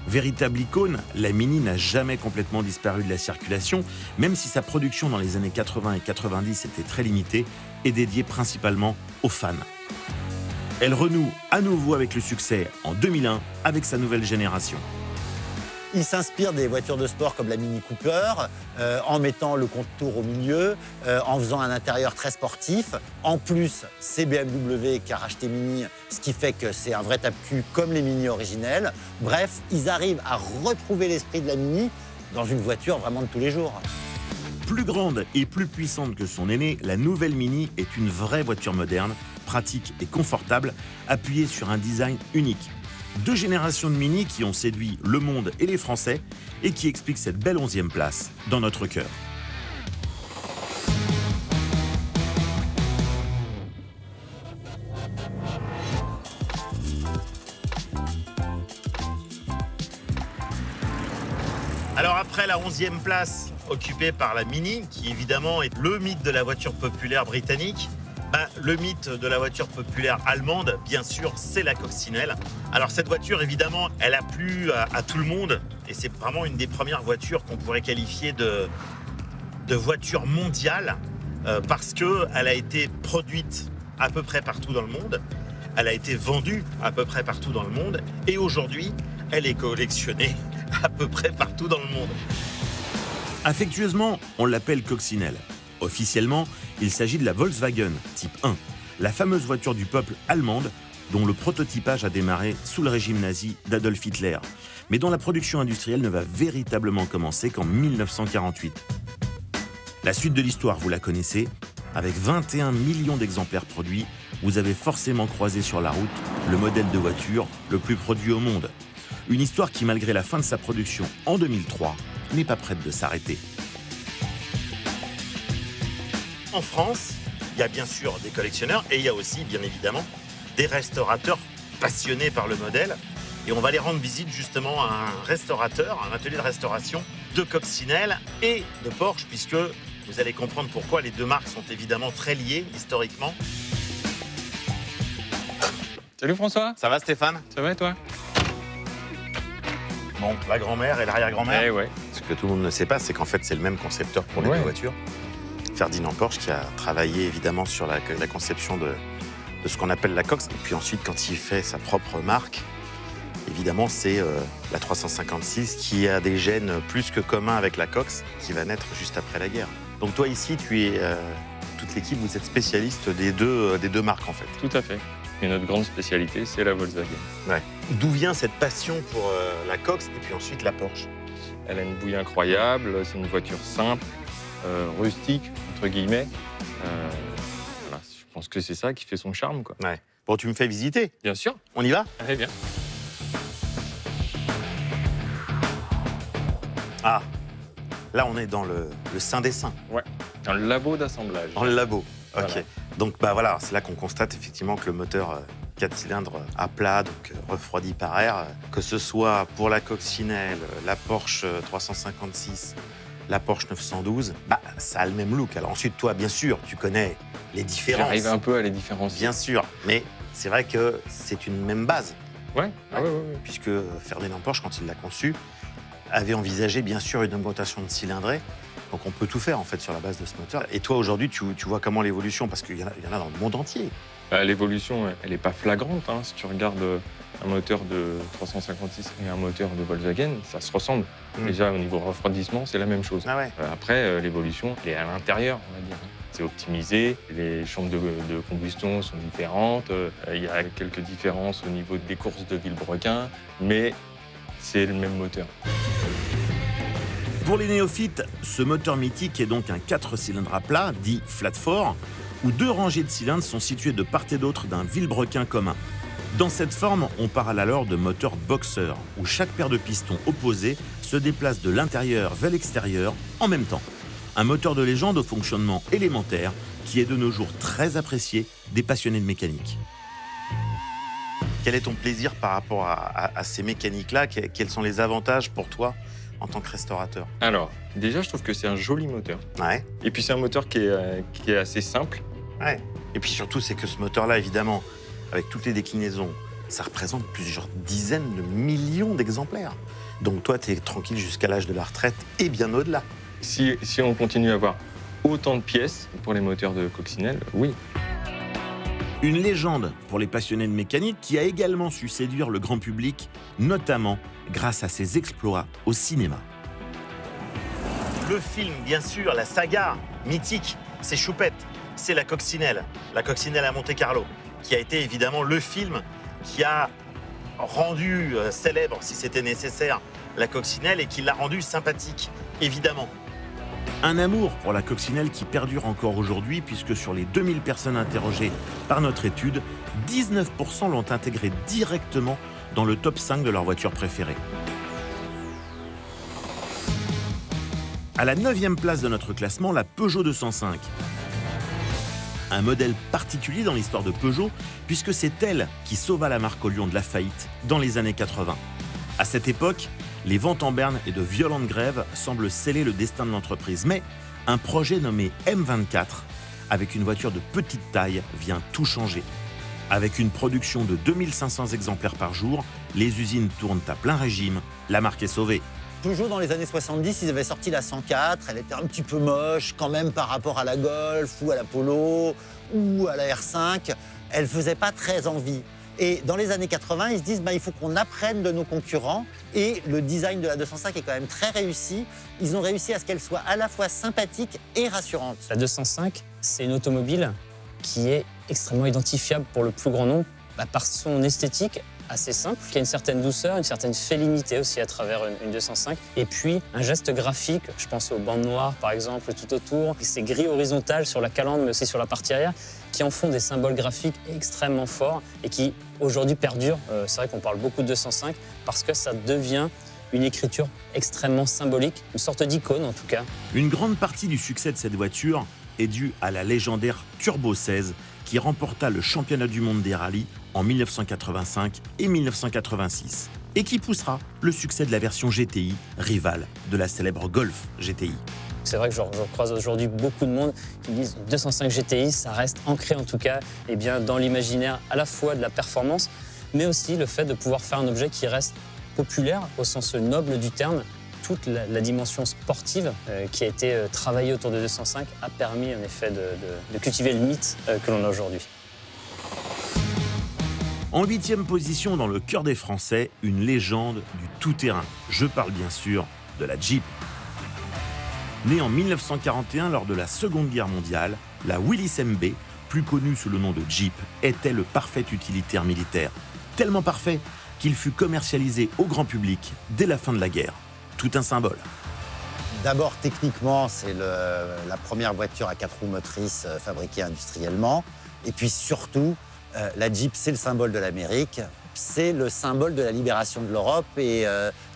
Véritable icône, la Mini n'a jamais complètement disparu de la circulation, même si sa production dans les années 80 et 90 était très limitée et dédiée principalement aux fans. Elle renoue à nouveau avec le succès en 2001 avec sa nouvelle génération. Il s'inspire des voitures de sport comme la Mini Cooper, en mettant le contour au milieu, en faisant un intérieur très sportif. En plus, c'est BMW qui a racheté Mini, ce qui fait que c'est un vrai tape-cul comme les Mini originelles. Bref, ils arrivent à retrouver l'esprit de la Mini dans une voiture vraiment de tous les jours. Plus grande et plus puissante que son aînée, la nouvelle Mini est une vraie voiture moderne, pratique et confortable, appuyée sur un design unique. 2 générations de Mini qui ont séduit le monde et les Français et qui expliquent cette belle 11e place dans notre cœur. Alors après la 11e place occupée par la Mini, qui évidemment est le mythe de la voiture populaire britannique, le mythe de la voiture populaire allemande, bien sûr, c'est la coccinelle. Alors cette voiture, évidemment, elle a plu à tout le monde et c'est vraiment une des premières voitures qu'on pourrait qualifier de voiture mondiale parce qu'elle a été produite à peu près partout dans le monde, elle a été vendue à peu près partout dans le monde et aujourd'hui, elle est collectionnée à peu près partout dans le monde. Affectueusement, on l'appelle coccinelle. Officiellement, il s'agit de la Volkswagen Type 1, la fameuse voiture du peuple allemande dont le prototypage a démarré sous le régime nazi d'Adolf Hitler, mais dont la production industrielle ne va véritablement commencer qu'en 1948. La suite de l'histoire, vous la connaissez. Avec 21 millions d'exemplaires produits, vous avez forcément croisé sur la route le modèle de voiture le plus produit au monde. Une histoire qui, malgré la fin de sa production en 2003, n'est pas prête de s'arrêter. En France, il y a bien sûr des collectionneurs et il y a aussi, bien évidemment, des restaurateurs passionnés par le modèle. Et on va les rendre visite justement à un restaurateur, un atelier de restauration de coccinelle et de Porsche, puisque vous allez comprendre pourquoi les deux marques sont évidemment très liées historiquement. Salut François. Ça va Stéphane? Ça va et toi? Bon, la grand-mère et l'arrière-grand-mère. Eh ouais. Ce que tout le monde ne sait pas, c'est qu'en fait, c'est le même concepteur pour les deux voitures. Ferdinand Porsche qui a travaillé évidemment sur la conception de ce qu'on appelle la Cox. Et puis ensuite, quand il fait sa propre marque, évidemment, c'est la 356 qui a des gènes plus que communs avec la Cox, qui va naître juste après la guerre. Donc toi ici, tu es toute l'équipe, vous êtes spécialiste des deux marques en fait. Tout à fait. Et notre grande spécialité, c'est la Volkswagen. Ouais. D'où vient cette passion pour la Cox et puis ensuite la Porsche? Elle a une bouille incroyable, c'est une voiture simple, rustique, entre guillemets. Voilà, je pense que c'est ça qui fait son charme, quoi. Ouais. Bon, tu me fais visiter? Bien sûr. On y va? Allez, bien. Ah, là on est dans le Saint des Saints. Ouais, dans le labo d'assemblage. Dans le labo, ok. Voilà. Donc voilà, c'est là qu'on constate effectivement que le moteur 4 cylindres à plat, donc refroidi par air, que ce soit pour la coccinelle, la Porsche 356, la Porsche 912, ça a le même look. Alors ensuite, toi, bien sûr, tu connais les différences. J'arrive un peu à les différencier. Bien sûr, mais c'est vrai que c'est une même base. Ouais. Puisque Ferdinand Porsche, quand il l'a conçu, avait envisagé bien sûr une augmentation de cylindrée, Donc on peut tout faire en fait sur la base de ce moteur. Et toi aujourd'hui, tu vois comment l'évolution, parce qu'il y en a dans le monde entier. L'évolution, elle n'est pas flagrante. Hein. Si tu regardes un moteur de 356 et un moteur de Volkswagen, ça se ressemble. Déjà, au niveau refroidissement, c'est la même chose. Ah ouais. Après, l'évolution, elle est à l'intérieur, on va dire. C'est optimisé, les chambres de combustion sont différentes, il y a quelques différences au niveau des courses de vilebrequin, mais c'est le même moteur. Pour les néophytes, ce moteur mythique est donc un 4 cylindres à plat, dit flat four, où 2 rangées de cylindres sont situées de part et d'autre d'un vilebrequin commun. Dans cette forme, on parle alors de moteur boxer, où chaque paire de pistons opposés se déplace de l'intérieur vers l'extérieur en même temps. Un moteur de légende au fonctionnement élémentaire qui est de nos jours très apprécié des passionnés de mécanique. Quel est ton plaisir par rapport à ces mécaniques-là? Quels sont les avantages pour toi en tant que restaurateur? Alors, déjà, je trouve que c'est un joli moteur. Ouais. Et puis, c'est un moteur qui est assez simple. Ouais. Et puis surtout, c'est que ce moteur-là, évidemment, avec toutes les déclinaisons, ça représente plusieurs dizaines de millions d'exemplaires. Donc toi, tu es tranquille jusqu'à l'âge de la retraite et bien au-delà. Si on continue à avoir autant de pièces pour les moteurs de coccinelle, oui. Une légende pour les passionnés de mécanique qui a également su séduire le grand public, notamment grâce à ses exploits au cinéma. Le film, bien sûr, la saga mythique, c'est Choupette, c'est la coccinelle à Monte-Carlo, qui a été évidemment le film qui a rendu célèbre, si c'était nécessaire, la coccinelle et qui l'a rendue sympathique, évidemment. Un amour pour la coccinelle qui perdure encore aujourd'hui, puisque sur les 2000 personnes interrogées par notre étude, 19% l'ont intégrée directement dans le top 5 de leur voiture préférée. À la 9e place de notre classement, la Peugeot 205. Un modèle particulier dans l'histoire de Peugeot, puisque c'est elle qui sauva la marque au lion de la faillite dans les années 80. À cette époque, les ventes en berne et de violentes grèves semblent sceller le destin de l'entreprise. Mais un projet nommé M24, avec une voiture de petite taille, vient tout changer. Avec une production de 2500 exemplaires par jour, les usines tournent à plein régime, la marque est sauvée. Peugeot, dans les années 70, ils avaient sorti la 104. Elle était un petit peu moche quand même par rapport à la Golf ou à la Polo ou à la R5. Elle faisait pas très envie. Et dans les années 80, ils se disent il faut qu'on apprenne de nos concurrents. Et le design de la 205 est quand même très réussi. Ils ont réussi à ce qu'elle soit à la fois sympathique et rassurante. La 205, c'est une automobile qui est extrêmement identifiable pour le plus grand nombre par son esthétique assez simple, qui a une certaine douceur, une certaine félinité aussi à travers une 205. Et puis un geste graphique, je pense aux bandes noires par exemple tout autour, ces grilles horizontales sur la calandre mais aussi sur la partie arrière, qui en font des symboles graphiques extrêmement forts et qui aujourd'hui perdurent. C'est vrai qu'on parle beaucoup de 205 parce que ça devient une écriture extrêmement symbolique, une sorte d'icône en tout cas. Une grande partie du succès de cette voiture est due à la légendaire Turbo 16 qui remporta le championnat du monde des rallyes en 1985 et 1986 et qui poussera le succès de la version GTI, rivale de la célèbre Golf GTI. C'est vrai que je croise aujourd'hui beaucoup de monde qui disent 205 GTI, ça reste ancré en tout cas dans l'imaginaire à la fois de la performance, mais aussi le fait de pouvoir faire un objet qui reste populaire au sens noble du terme. Toute la dimension sportive qui a été travaillée autour de 205 a permis en effet de cultiver le mythe que l'on a aujourd'hui. En 8e position dans le cœur des Français, une légende du tout-terrain. Je parle bien sûr de la Jeep. Née en 1941 lors de la Seconde Guerre mondiale, la Willys MB, plus connue sous le nom de Jeep, était le parfait utilitaire militaire. Tellement parfait qu'il fut commercialisé au grand public dès la fin de la guerre. Tout un symbole. D'abord, techniquement, c'est la première voiture à 4 roues motrices fabriquée industriellement. Et puis surtout, la Jeep, c'est le symbole de l'Amérique. C'est le symbole de la libération de l'Europe et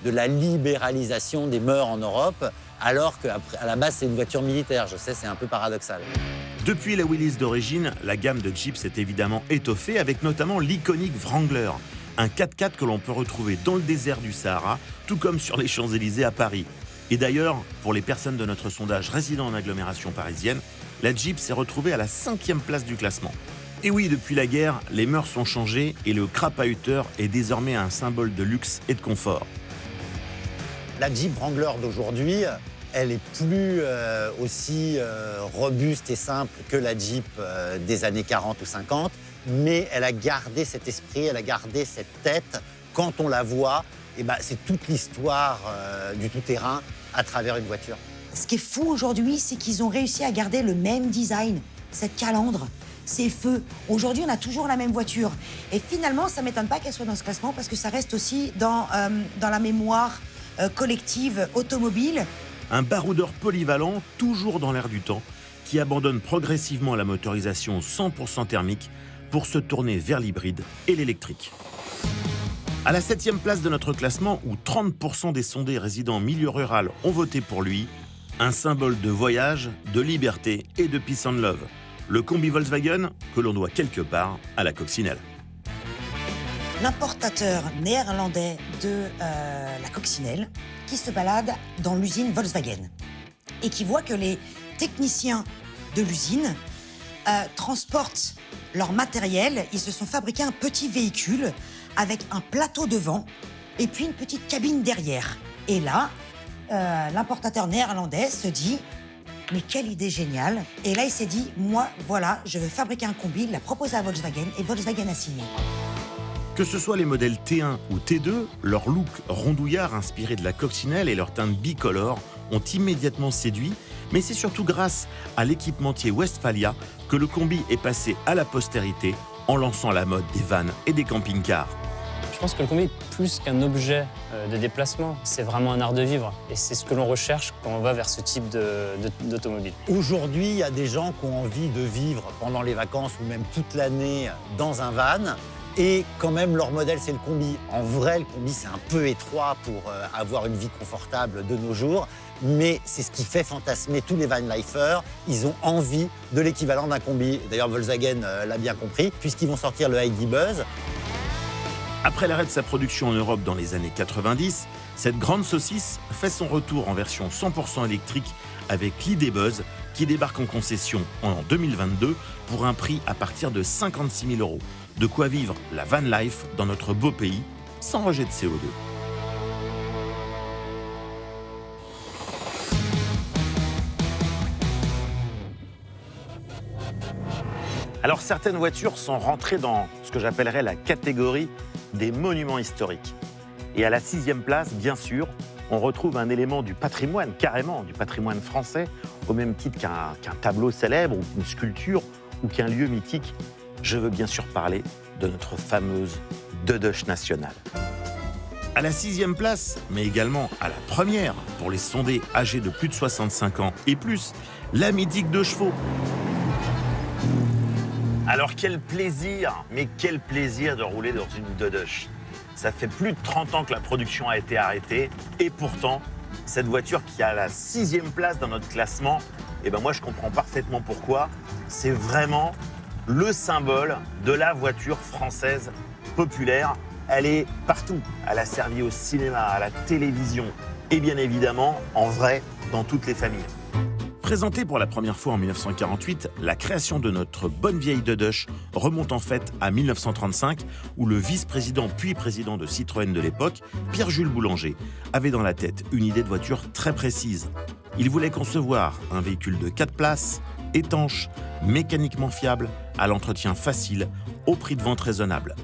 de la libéralisation des mœurs en Europe, alors qu'à la base, c'est une voiture militaire. Je sais, c'est un peu paradoxal. Depuis la Willys d'origine, la gamme de Jeep s'est évidemment étoffée avec notamment l'iconique Wrangler, un 4x4 que l'on peut retrouver dans le désert du Sahara, tout comme sur les Champs-Élysées à Paris. Et d'ailleurs, pour les personnes de notre sondage résidant en agglomération parisienne, la Jeep s'est retrouvée à la 5e place du classement. Et oui, depuis la guerre, les mœurs ont changé et le Crapahuter est désormais un symbole de luxe et de confort. La Jeep Wrangler d'aujourd'hui, Elle est plus aussi robuste et simple que la Jeep des années 40 ou 50, mais elle a gardé cet esprit, elle a gardé cette tête. Quand on la voit, eh ben, c'est toute l'histoire du tout-terrain à travers une voiture. Ce qui est fou aujourd'hui, c'est qu'ils ont réussi à garder le même design, cette calandre, ces feux. Aujourd'hui, on a toujours la même voiture. Et finalement, ça ne m'étonne pas qu'elle soit dans ce classement parce que ça reste aussi dans la mémoire collective automobile. Un baroudeur polyvalent, toujours dans l'air du temps, qui abandonne progressivement la motorisation 100% thermique pour se tourner vers l'hybride et l'électrique. À la 7e place de notre classement, où 30% des sondés résidant en milieu rural ont voté pour lui, un symbole de voyage, de liberté et de peace and love. Le combi Volkswagen que l'on doit quelque part à la coccinelle. L'importateur néerlandais de la coccinelle qui se balade dans l'usine Volkswagen et qui voit que les techniciens de l'usine transportent leur matériel. Ils se sont fabriqués un petit véhicule avec un plateau devant et puis une petite cabine derrière. Et là, l'importateur néerlandais se dit « Mais quelle idée géniale !» Et là, il s'est dit « Moi, voilà, je veux fabriquer un combi. » Il l'a proposé à Volkswagen et Volkswagen a signé. Que ce soit les modèles T1 ou T2, leur look rondouillard inspiré de la coccinelle et leur teinte bicolore ont immédiatement séduit, mais c'est surtout grâce à l'équipementier Westphalia que le combi est passé à la postérité en lançant la mode des vannes et des camping-cars. Je pense que le combi est plus qu'un objet de déplacement, c'est vraiment un art de vivre. Et c'est ce que l'on recherche quand on va vers ce type d'automobile. Aujourd'hui, il y a des gens qui ont envie de vivre pendant les vacances ou même toute l'année dans un van. Et quand même, leur modèle, c'est le combi. En vrai, le combi, c'est un peu étroit pour avoir une vie confortable de nos jours. Mais c'est ce qui fait fantasmer tous les vanlifers. Ils ont envie de l'équivalent d'un combi. D'ailleurs, Volkswagen l'a bien compris, puisqu'ils vont sortir le ID Buzz. Après l'arrêt de sa production en Europe dans les années 90, cette grande saucisse fait son retour en version 100% électrique avec l'ID Buzz qui débarque en concession en 2022 pour un prix à partir de 56 000 €. De quoi vivre la van life dans notre beau pays sans rejet de CO2. Alors certaines voitures sont rentrées dans ce que j'appellerais la catégorie des monuments historiques. Et à la 6e place, bien sûr, on retrouve un élément du patrimoine, carrément du patrimoine français, au même titre qu'un tableau célèbre ou qu'une sculpture ou qu'un lieu mythique. Je veux bien sûr parler de notre fameuse Dedoche nationale. À la 6e place, mais également à la première, pour les sondés âgés de plus de 65 ans et plus, la mythique 2 chevaux. Alors quel plaisir, mais quel plaisir de rouler dans une Dedoche. Ça fait plus de 30 ans que la production a été arrêtée et pourtant, cette voiture qui a la 6e place dans notre classement, eh ben moi je comprends parfaitement pourquoi. C'est vraiment le symbole de la voiture française populaire. Elle est partout. Elle a servi au cinéma, à la télévision et bien évidemment, en vrai, dans toutes les familles. Présentée pour la première fois en 1948, la création de notre bonne vieille Dedoche remonte en fait à 1935, où le vice-président puis président de Citroën de l'époque, Pierre-Jules Boulanger, avait dans la tête une idée de voiture très précise. Il voulait concevoir un véhicule de 4 places, étanche, mécaniquement fiable, à l'entretien facile, au prix de vente raisonnable.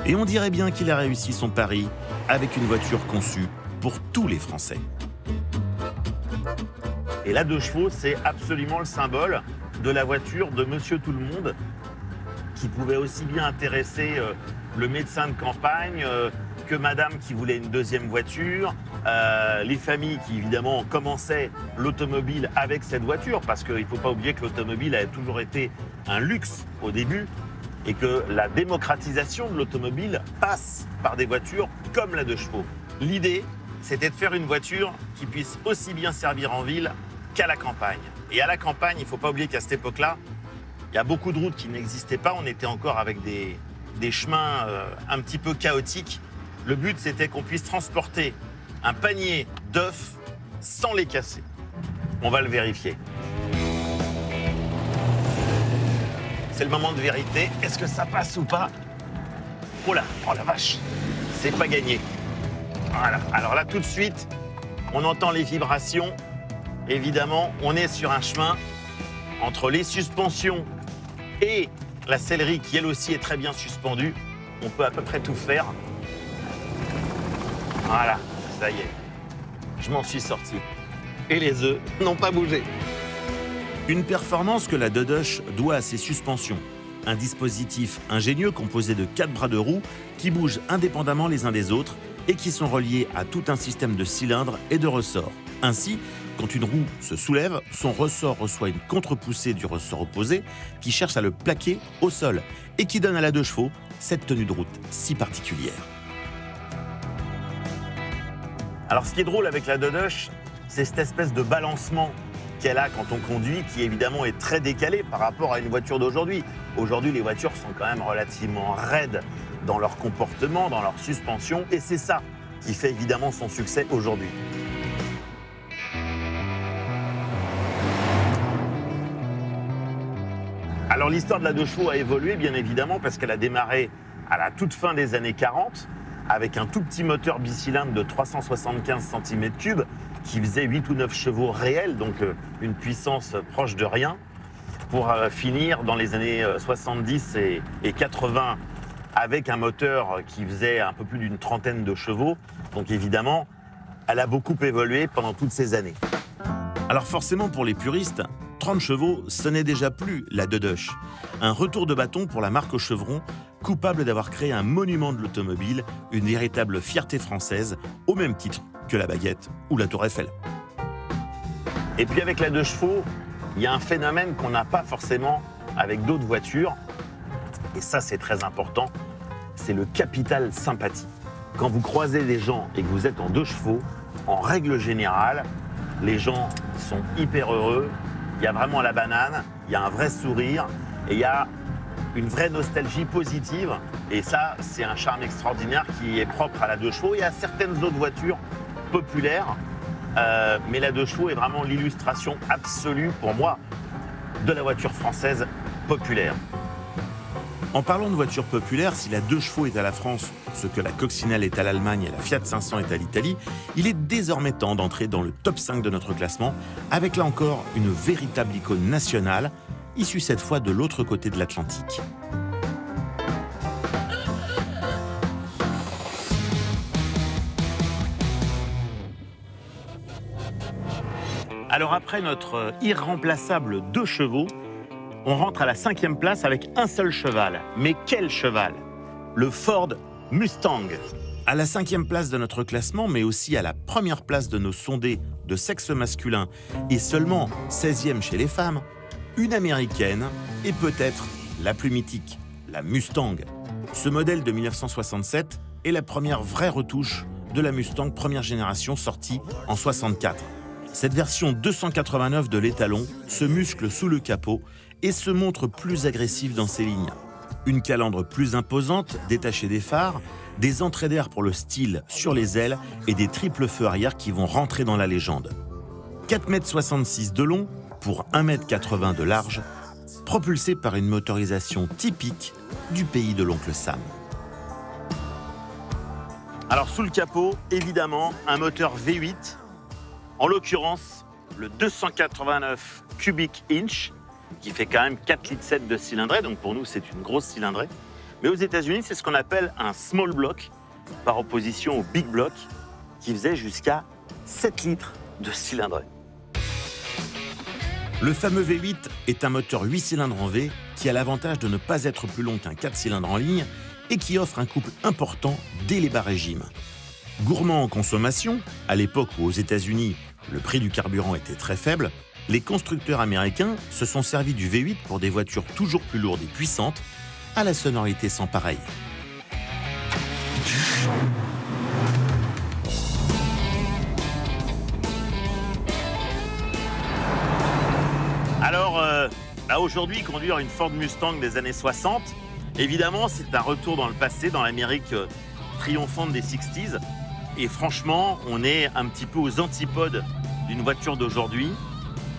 Et on dirait bien qu'il a réussi son pari avec une voiture conçue pour tous les Français. Et la 2 chevaux, c'est absolument le symbole de la voiture de Monsieur Tout-le-Monde, qui pouvait aussi bien intéresser le médecin de campagne que madame qui voulait une 2e voiture, les familles qui évidemment commençaient l'automobile avec cette voiture, parce qu'il ne faut pas oublier que l'automobile a toujours été un luxe au début, et que la démocratisation de l'automobile passe par des voitures comme la 2 chevaux. L'idée, c'était de faire une voiture qui puisse aussi bien servir en ville qu'à la campagne. Et à la campagne, il ne faut pas oublier qu'à cette époque-là, il y a beaucoup de routes qui n'existaient pas. On était encore avec des chemins un petit peu chaotiques. Le but, c'était qu'on puisse transporter un panier d'œufs sans les casser. On va le vérifier. C'est le moment de vérité. Est-ce que ça passe ou pas? Oh là, oh la vache, c'est pas gagné. Voilà. Alors là, tout de suite, On entend les vibrations. Évidemment, on est sur un chemin entre les suspensions et la sellerie qui, elle aussi, est très bien suspendue. On peut à peu près tout faire. Voilà, ça y est. Je m'en suis sorti. Et les œufs n'ont pas bougé. Une performance que la Dodoche doit à ses suspensions. Un dispositif ingénieux composé de 4 bras de roue qui bougent indépendamment les uns des autres et qui sont reliés à tout un système de cylindres et de ressorts. Ainsi, quand une roue se soulève, son ressort reçoit une contre-poussée du ressort opposé qui cherche à le plaquer au sol et qui donne à la 2 chevaux cette tenue de route si particulière. Alors, ce qui est drôle avec la Dodoche, c'est cette espèce de balancement qu'elle a quand on conduit, qui évidemment est très décalé par rapport à une voiture d'aujourd'hui. Aujourd'hui, les voitures sont quand même relativement raides dans leur comportement, dans leur suspension, et c'est ça qui fait évidemment son succès aujourd'hui. Alors l'histoire de la 2 chevaux a évolué bien évidemment parce qu'elle a démarré à la toute fin des années 40 avec un tout petit moteur bicylindre de 375 cm3 qui faisait 8 ou 9 chevaux réels, donc une puissance proche de rien, pour finir dans les années 70 et 80 avec un moteur qui faisait un peu plus d'une trentaine de chevaux. Donc évidemment, elle a beaucoup évolué pendant toutes ces années. Alors forcément pour les puristes, 30 chevaux, ce n'est déjà plus la Dodoche. Un retour de bâton pour la marque au chevron, coupable d'avoir créé un monument de l'automobile, une véritable fierté française, au même titre que la baguette ou la tour Eiffel. Et puis avec la 2 chevaux, il y a un phénomène qu'on n'a pas forcément avec d'autres voitures, et ça c'est très important, c'est le capital sympathie. Quand vous croisez des gens et que vous êtes en 2 chevaux, en règle générale, les gens sont hyper heureux, il y a vraiment la banane, il y a un vrai sourire et il y a une vraie nostalgie positive. Et ça, c'est un charme extraordinaire qui est propre à la 2 chevaux et à certaines autres voitures populaires. Mais la 2 chevaux est vraiment l'illustration absolue, pour moi, de la voiture française populaire. En parlant de voitures populaires, si la 2 chevaux est à la France, ce que la Coccinelle est à l'Allemagne et la Fiat 500 est à l'Italie, il est désormais temps d'entrer dans le top 5 de notre classement, avec là encore une véritable icône nationale, issue cette fois de l'autre côté de l'Atlantique. Alors après notre irremplaçable 2 chevaux, on rentre à la 5e place avec un seul cheval. Mais quel cheval? Le Ford Mustang. À la 5e place de notre classement, mais aussi à la première place de nos sondés de sexe masculin et seulement 16e chez les femmes, une américaine et peut-être la plus mythique, la Mustang. Ce modèle de 1967 est la première vraie retouche de la Mustang première génération sortie en 64. Cette version 289 de l'étalon se muscle sous le capot et se montre plus agressive dans ses lignes. Une calandre plus imposante, détachée des phares, des entrées d'air pour le style sur les ailes et des triples feux arrière qui vont rentrer dans la légende. 4,66 m de long pour 1,80 m de large, propulsé par une motorisation typique du pays de l'oncle Sam. Alors sous le capot, évidemment, un moteur V8, en l'occurrence le 289 cubic inch, qui fait quand même 4,7 litres de cylindrée, donc pour nous c'est une grosse cylindrée. Mais aux États-Unis, c'est ce qu'on appelle un small block, par opposition au big block, qui faisait jusqu'à 7 litres de cylindrée. Le fameux V8 est un moteur 8 cylindres en V qui a l'avantage de ne pas être plus long qu'un 4 cylindres en ligne et qui offre un couple important dès les bas régimes. Gourmand en consommation, à l'époque où aux États-Unis le prix du carburant était très faible, les constructeurs américains se sont servis du V8 pour des voitures toujours plus lourdes et puissantes, à la sonorité sans pareille. Alors, là aujourd'hui, conduire une Ford Mustang des années 60, évidemment, c'est un retour dans le passé, dans l'Amérique triomphante des 60s. Et franchement, on est un petit peu aux antipodes d'une voiture d'aujourd'hui,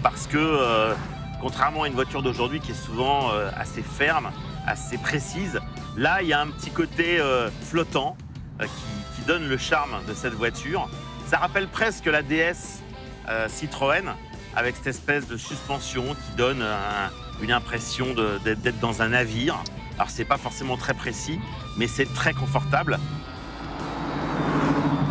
parce que, contrairement à une voiture d'aujourd'hui qui est souvent assez ferme, assez précise, là, il y a un petit côté flottant qui donne le charme de cette voiture. Ça rappelle presque la DS Citroën, avec cette espèce de suspension qui donne une impression d'être dans un navire. Alors c'est pas forcément très précis, mais c'est très confortable.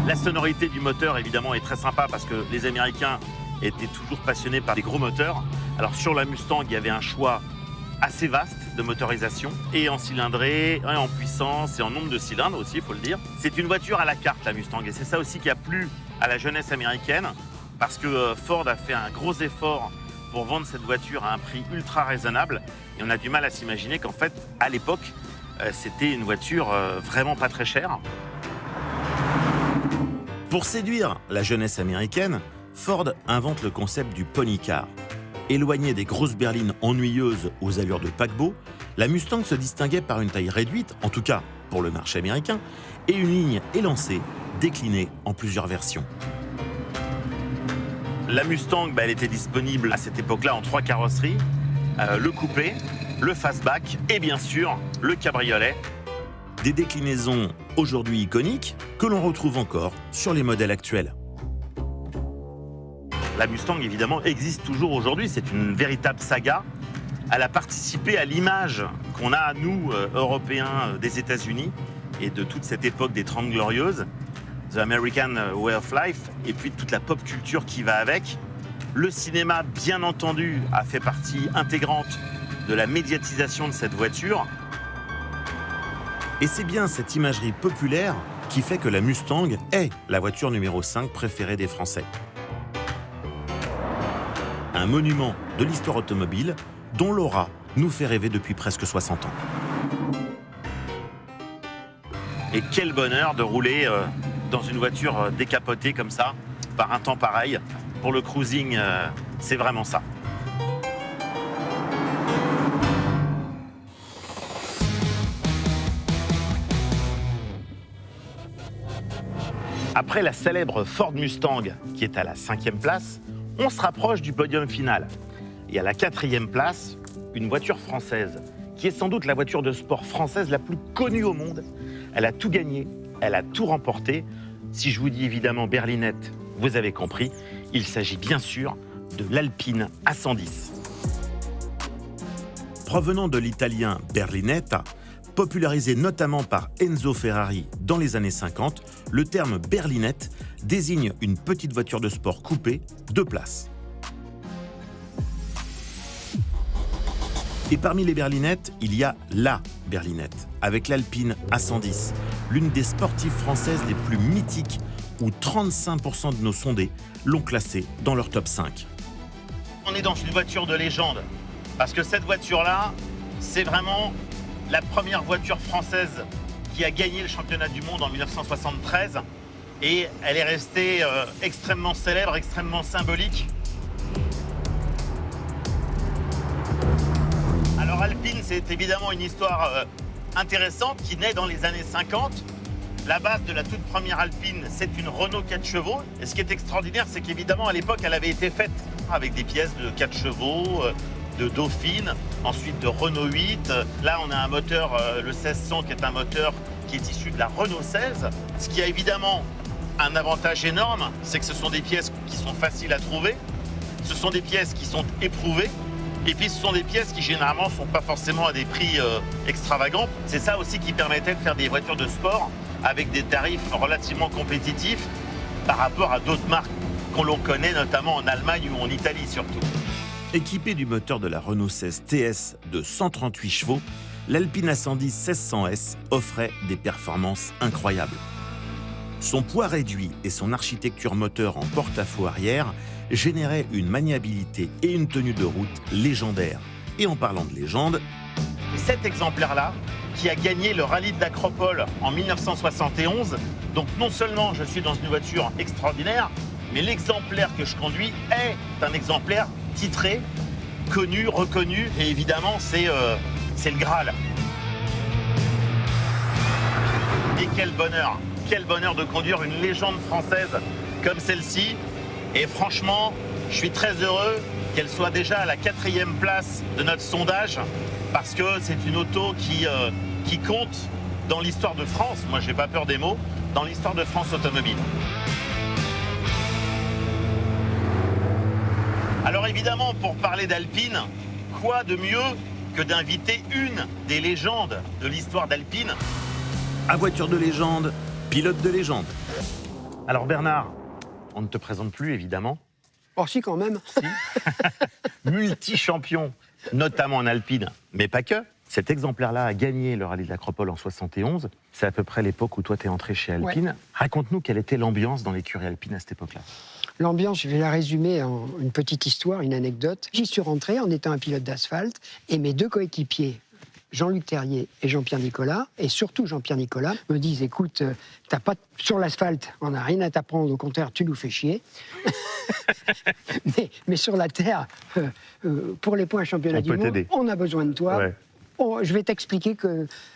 La sonorité du moteur, évidemment, est très sympa parce que les Américains étaient toujours passionnés par des gros moteurs. Alors sur la Mustang, il y avait un choix assez vaste de motorisation, et en cylindrée, et en puissance, et en nombre de cylindres aussi, il faut le dire. C'est une voiture à la carte, la Mustang, et c'est ça aussi qui a plu à la jeunesse américaine, parce que Ford a fait un gros effort pour vendre cette voiture à un prix ultra raisonnable, et on a du mal à s'imaginer qu'en fait, à l'époque, c'était une voiture vraiment pas très chère. Pour séduire la jeunesse américaine, Ford invente le concept du pony car. Éloignée des grosses berlines ennuyeuses aux allures de paquebot, la Mustang se distinguait par une taille réduite, en tout cas pour le marché américain, et une ligne élancée, déclinée en plusieurs versions. La Mustang, elle était disponible à cette époque-là en 3 carrosseries, le coupé, le fastback et bien sûr le cabriolet. Des déclinaisons aujourd'hui iconiques que l'on retrouve encore sur les modèles actuels. La Mustang, évidemment, existe toujours aujourd'hui. C'est une véritable saga. Elle a participé à l'image qu'on a, nous, Européens des États-Unis, et de toute cette époque des 30 Glorieuses, The American Way of Life, et puis toute la pop culture qui va avec. Le cinéma, bien entendu, a fait partie intégrante de la médiatisation de cette voiture. Et c'est bien cette imagerie populaire qui fait que la Mustang est la voiture numéro 5 préférée des Français. Un monument de l'histoire automobile dont l'aura nous fait rêver depuis presque 60 ans. Et quel bonheur de rouler dans une voiture décapotée comme ça, par un temps pareil. Pour le cruising, c'est vraiment ça. Après la célèbre Ford Mustang, qui est à la 5e place, on se rapproche du podium final. Et à la 4e place, une voiture française, qui est sans doute la voiture de sport française la plus connue au monde. Elle a tout gagné, elle a tout remporté. Si je vous dis évidemment berlinette, vous avez compris. Il s'agit bien sûr de l'Alpine A110. Provenant de l'italien berlinetta, popularisé notamment par Enzo Ferrari dans les années 50, le terme berlinette désigne une petite voiture de sport coupée, 2 places. Et parmi les berlinettes, il y a la berlinette, avec l'Alpine A110, l'une des sportives françaises les plus mythiques, où 35% de nos sondés l'ont classée dans leur top 5. On est dans une voiture de légende, parce que cette voiture-là, c'est vraiment la première voiture française qui a gagné le championnat du monde en 1973, et elle est restée extrêmement célèbre, extrêmement symbolique. Alors Alpine, c'est évidemment une histoire intéressante qui naît dans les années 50. La base de la toute première Alpine, c'est une Renault 4 chevaux. Et ce qui est extraordinaire, c'est qu'évidemment, à l'époque, elle avait été faite avec des pièces de 4 chevaux, de Dauphine, ensuite de Renault 8. Là, on a un moteur, le 1600, qui est un moteur qui est issu de la Renault 16. Ce qui a évidemment un avantage énorme, c'est que ce sont des pièces qui sont faciles à trouver. Ce sont des pièces qui sont éprouvées. Et puis, ce sont des pièces qui, généralement, ne sont pas forcément à des prix extravagants. C'est ça aussi qui permettait de faire des voitures de sport avec des tarifs relativement compétitifs par rapport à d'autres marques qu'on l'on connaît, notamment en Allemagne ou en Italie surtout. Équipée du moteur de la Renault 16 TS de 138 chevaux, l'Alpine A110 1600S offrait des performances incroyables. Son poids réduit et son architecture moteur en porte-à-faux arrière généraient une maniabilité et une tenue de route légendaires. Et en parlant de légende, cet exemplaire-là, qui a gagné le rallye de l'Acropole en 1971, donc non seulement je suis dans une voiture extraordinaire, mais l'exemplaire que je conduis est un exemplaire titré, connu, reconnu, et évidemment c'est le Graal. Et quel bonheur de conduire une légende française comme celle-ci. Et franchement, je suis très heureux qu'elle soit déjà à la 4e place de notre sondage, parce que c'est une auto qui compte dans l'histoire de France. Moi, j'ai pas peur des mots, dans l'histoire de France automobile. Alors évidemment, pour parler d'Alpine, quoi de mieux que d'inviter une des légendes de l'histoire d'Alpine? À voiture de légende, pilote de légende. Alors Bernard, on ne te présente plus évidemment. Oh si, quand même. Multi-champion, notamment en Alpine, mais pas que. Cet exemplaire-là a gagné le rallye de l'Acropole en 71. C'est à peu près l'époque où toi t'es entré chez Alpine. Ouais. Raconte-nous quelle était l'ambiance dans l'écurie Alpine à cette époque-là. L'ambiance, je vais la résumer en une petite histoire, une anecdote. J'y suis rentré en étant un pilote d'asphalte et mes deux coéquipiers, Jean-Luc Terrier et Jean-Pierre Nicolas, et surtout Jean-Pierre Nicolas, me disent, écoute, t'as pas sur l'asphalte, on n'a rien à t'apprendre, au contraire, tu nous fais chier. mais sur la terre, pour les points championnat On du peut monde, t'aider. on a besoin de toi. Ouais. Je vais t'expliquer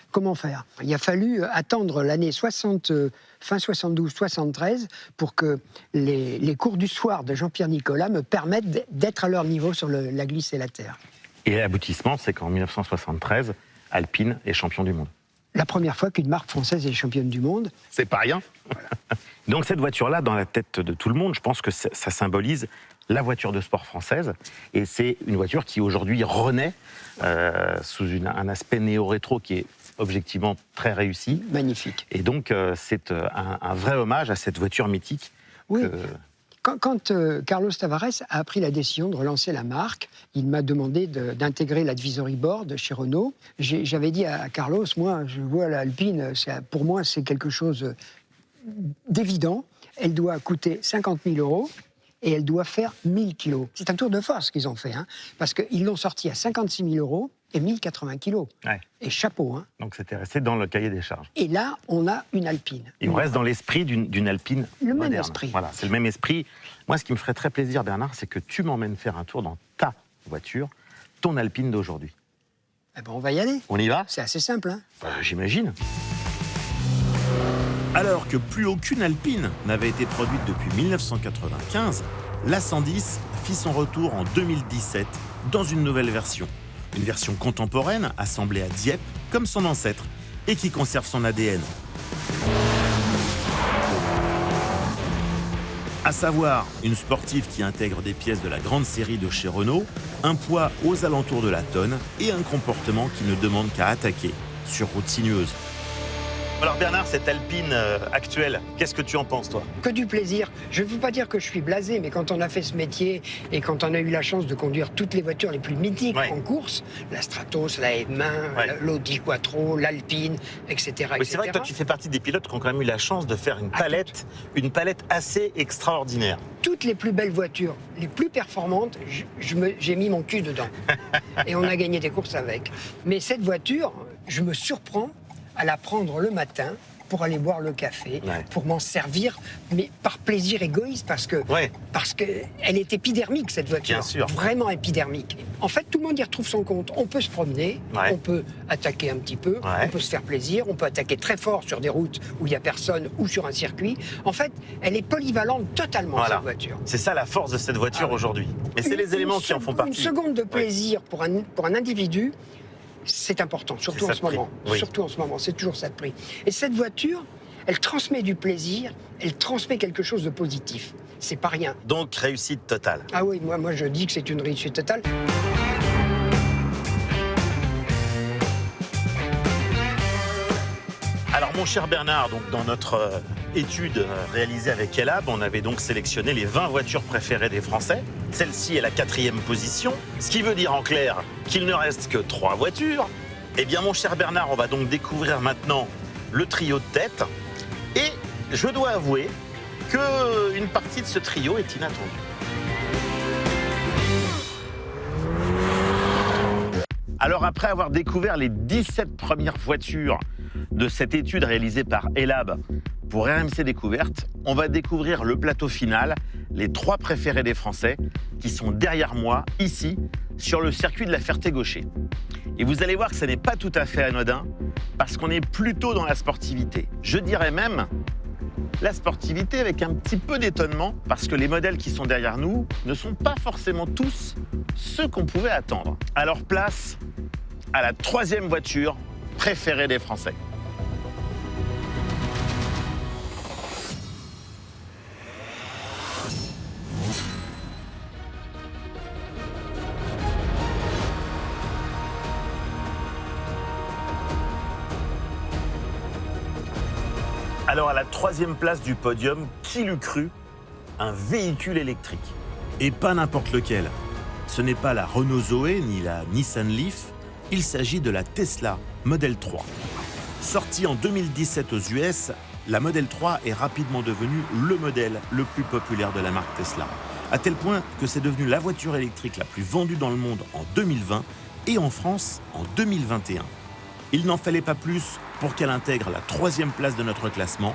comment faire. Il a fallu attendre l'année 60, fin 72-73 pour que les cours du soir de Jean-Pierre Nicolas me permettent d'être à leur niveau sur la glisse et la terre. Et l'aboutissement, c'est qu'en 1973, Alpine est champion du monde. La première fois qu'une marque française est championne du monde. C'est pas rien. Donc cette voiture-là, dans la tête de tout le monde, je pense que ça symbolise la voiture de sport française. Et c'est une voiture qui aujourd'hui renaît sous un aspect néo-rétro qui est objectivement très réussi. Magnifique. Et donc c'est un vrai hommage à cette voiture mythique. Oui. que- Quand Carlos Tavares a pris la décision de relancer la marque, il m'a demandé d'intégrer l'advisory board chez Renault. J'avais dit à Carlos, moi, je vois l'Alpine, pour moi, c'est quelque chose d'évident. Elle doit coûter 50 000 € et elle doit faire 1000 kilos. C'est un tour de force qu'ils ont fait, hein, parce qu'ils l'ont sorti à 56 000 € et 1080 kilos. Ouais. Et chapeau, hein. Donc c'était resté dans le cahier des charges. Et là, on a une Alpine. Et on reste dans l'esprit d'une Alpine Le moderne. même esprit. Voilà, c'est le même esprit. Moi, ce qui me ferait très plaisir, Bernard, c'est que tu m'emmènes faire un tour dans ta voiture, ton Alpine d'aujourd'hui. Eh ben, on va y aller. On y va? C'est assez simple, hein. J'imagine. Alors que plus aucune Alpine n'avait été produite depuis 1995, la 110 fit son retour en 2017 dans une nouvelle version. Une version contemporaine assemblée à Dieppe comme son ancêtre et qui conserve son ADN. À savoir une sportive qui intègre des pièces de la grande série de chez Renault, un poids aux alentours de la tonne et un comportement qui ne demande qu'à attaquer sur route sinueuse. Alors Bernard, cette Alpine actuelle, qu'est-ce que tu en penses, toi? Que du plaisir. Je ne veux pas dire que je suis blasé, mais quand on a fait ce métier et quand on a eu la chance de conduire toutes les voitures les plus mythiques Ouais. en course, la Stratos, la M1, Ouais. l'Audi Quattro, l'Alpine, etc. Oui, c'est vrai que toi, tu fais partie des pilotes qui ont quand même eu la chance de faire une palette assez extraordinaire. Toutes les plus belles voitures, les plus performantes, j'ai mis mon cul dedans. Et on a gagné des courses avec. Mais cette voiture, je me surprends à la prendre le matin pour aller boire le café, Ouais. pour m'en servir, mais par plaisir égoïste, parce que elle est épidermique, cette voiture. Bien sûr. Vraiment épidermique. En fait, tout le monde y retrouve son compte. On peut se promener, Ouais. on peut attaquer un petit peu, Ouais. on peut se faire plaisir, on peut attaquer très fort sur des routes où il n'y a personne ou sur un circuit. En fait, elle est polyvalente totalement, Voilà. cette voiture. C'est ça la force de cette voiture Ah ouais. aujourd'hui. Mais c'est les éléments qui en font partie. Une seconde de plaisir pour un individu, c'est important, surtout ça en de ce moment. prix. Oui. Surtout en ce moment, c'est toujours ça de prix. Et cette voiture, elle transmet du plaisir, elle transmet quelque chose de positif. C'est pas rien. Donc réussite totale. Ah oui, moi je dis que c'est une réussite totale. Alors mon cher Bernard, donc dans notre étude réalisée avec Elab, on avait donc sélectionné les 20 voitures préférées des Français. Celle-ci est la 4e position, ce qui veut dire en clair qu'il ne reste que 3 voitures. Eh bien mon cher Bernard, on va donc découvrir maintenant le trio de tête. Et je dois avouer qu'une partie de ce trio est inattendue. Alors après avoir découvert les 17 premières voitures de cette étude réalisée par Elab pour RMC Découverte, on va découvrir le plateau final, les 3 préférés des Français qui sont derrière moi, ici, sur le circuit de la Ferté-Gaucher. Et vous allez voir que ce n'est pas tout à fait anodin, parce qu'on est plutôt dans la sportivité. Je dirais même la sportivité avec un petit peu d'étonnement, parce que les modèles qui sont derrière nous ne sont pas forcément tous ceux qu'on pouvait attendre. Alors place à la 3e voiture préférée des Français. Alors à la 3e place du podium, qui l'eût cru? Un véhicule électrique. Et pas n'importe lequel. Ce n'est pas la Renault Zoé ni la Nissan Leaf, il s'agit de la Tesla Model 3. Sortie en 2017 aux US, la Model 3 est rapidement devenue le modèle le plus populaire de la marque Tesla, à tel point que c'est devenu la voiture électrique la plus vendue dans le monde en 2020 et en France en 2021. Il n'en fallait pas plus pour qu'elle intègre la 3e place de notre classement.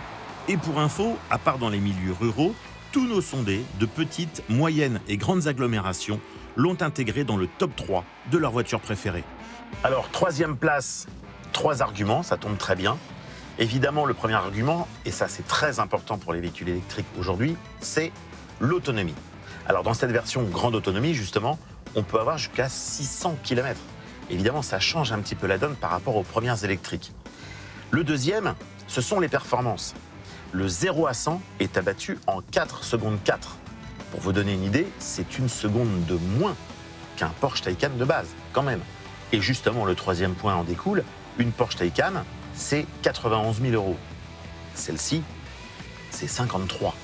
Et pour info, à part dans les milieux ruraux, tous nos sondés de petites, moyennes et grandes agglomérations l'ont intégrée dans le top 3 de leur voiture préférée. Alors 3e place, 3 arguments, ça tombe très bien. Évidemment, le premier argument, et ça c'est très important pour les véhicules électriques aujourd'hui, c'est l'autonomie. Alors dans cette version grande autonomie, justement, on peut avoir jusqu'à 600 km. Évidemment, ça change un petit peu la donne par rapport aux premières électriques. Le deuxième, ce sont les performances. Le 0 à 100 est abattu en 4 secondes 4. Pour vous donner une idée, c'est 1 seconde de moins qu'un Porsche Taycan de base, quand même. Et justement, le 3e point en découle, une Porsche Taycan, c'est 91 000 €. Celle-ci, c'est 53.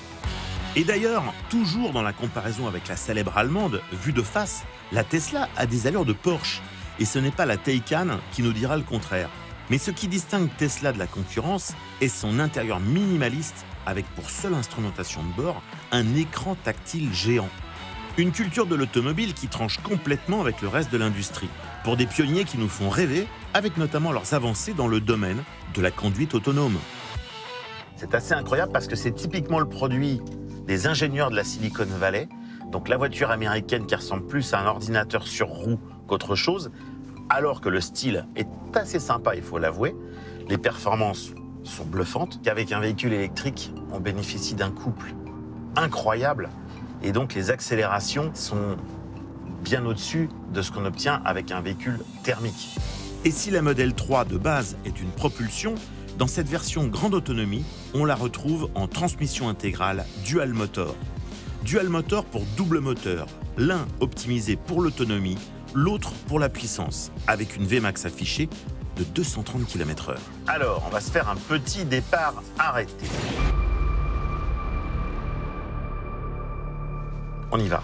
Et d'ailleurs, toujours dans la comparaison avec la célèbre allemande, vue de face, la Tesla a des allures de Porsche. Et ce n'est pas la Taycan qui nous dira le contraire. Mais ce qui distingue Tesla de la concurrence est son intérieur minimaliste avec pour seule instrumentation de bord un écran tactile géant. Une culture de l'automobile qui tranche complètement avec le reste de l'industrie, pour des pionniers qui nous font rêver, avec notamment leurs avancées dans le domaine de la conduite autonome. C'est assez incroyable parce que c'est typiquement le produit des ingénieurs de la Silicon Valley, donc la voiture américaine qui ressemble plus à un ordinateur sur roue qu'autre chose, alors que le style est assez sympa, il faut l'avouer. Les performances sont bluffantes, qu'avec un véhicule électrique, on bénéficie d'un couple incroyable, et donc les accélérations sont bien au-dessus de ce qu'on obtient avec un véhicule thermique. Et si la Model 3 de base est une propulsion, dans cette version grande autonomie, on la retrouve en transmission intégrale Dual Motor. Dual Motor pour double moteur, l'un optimisé pour l'autonomie, l'autre pour la puissance, avec une Vmax affichée de 230 km/h. Alors, on va se faire un petit départ arrêté. On y va.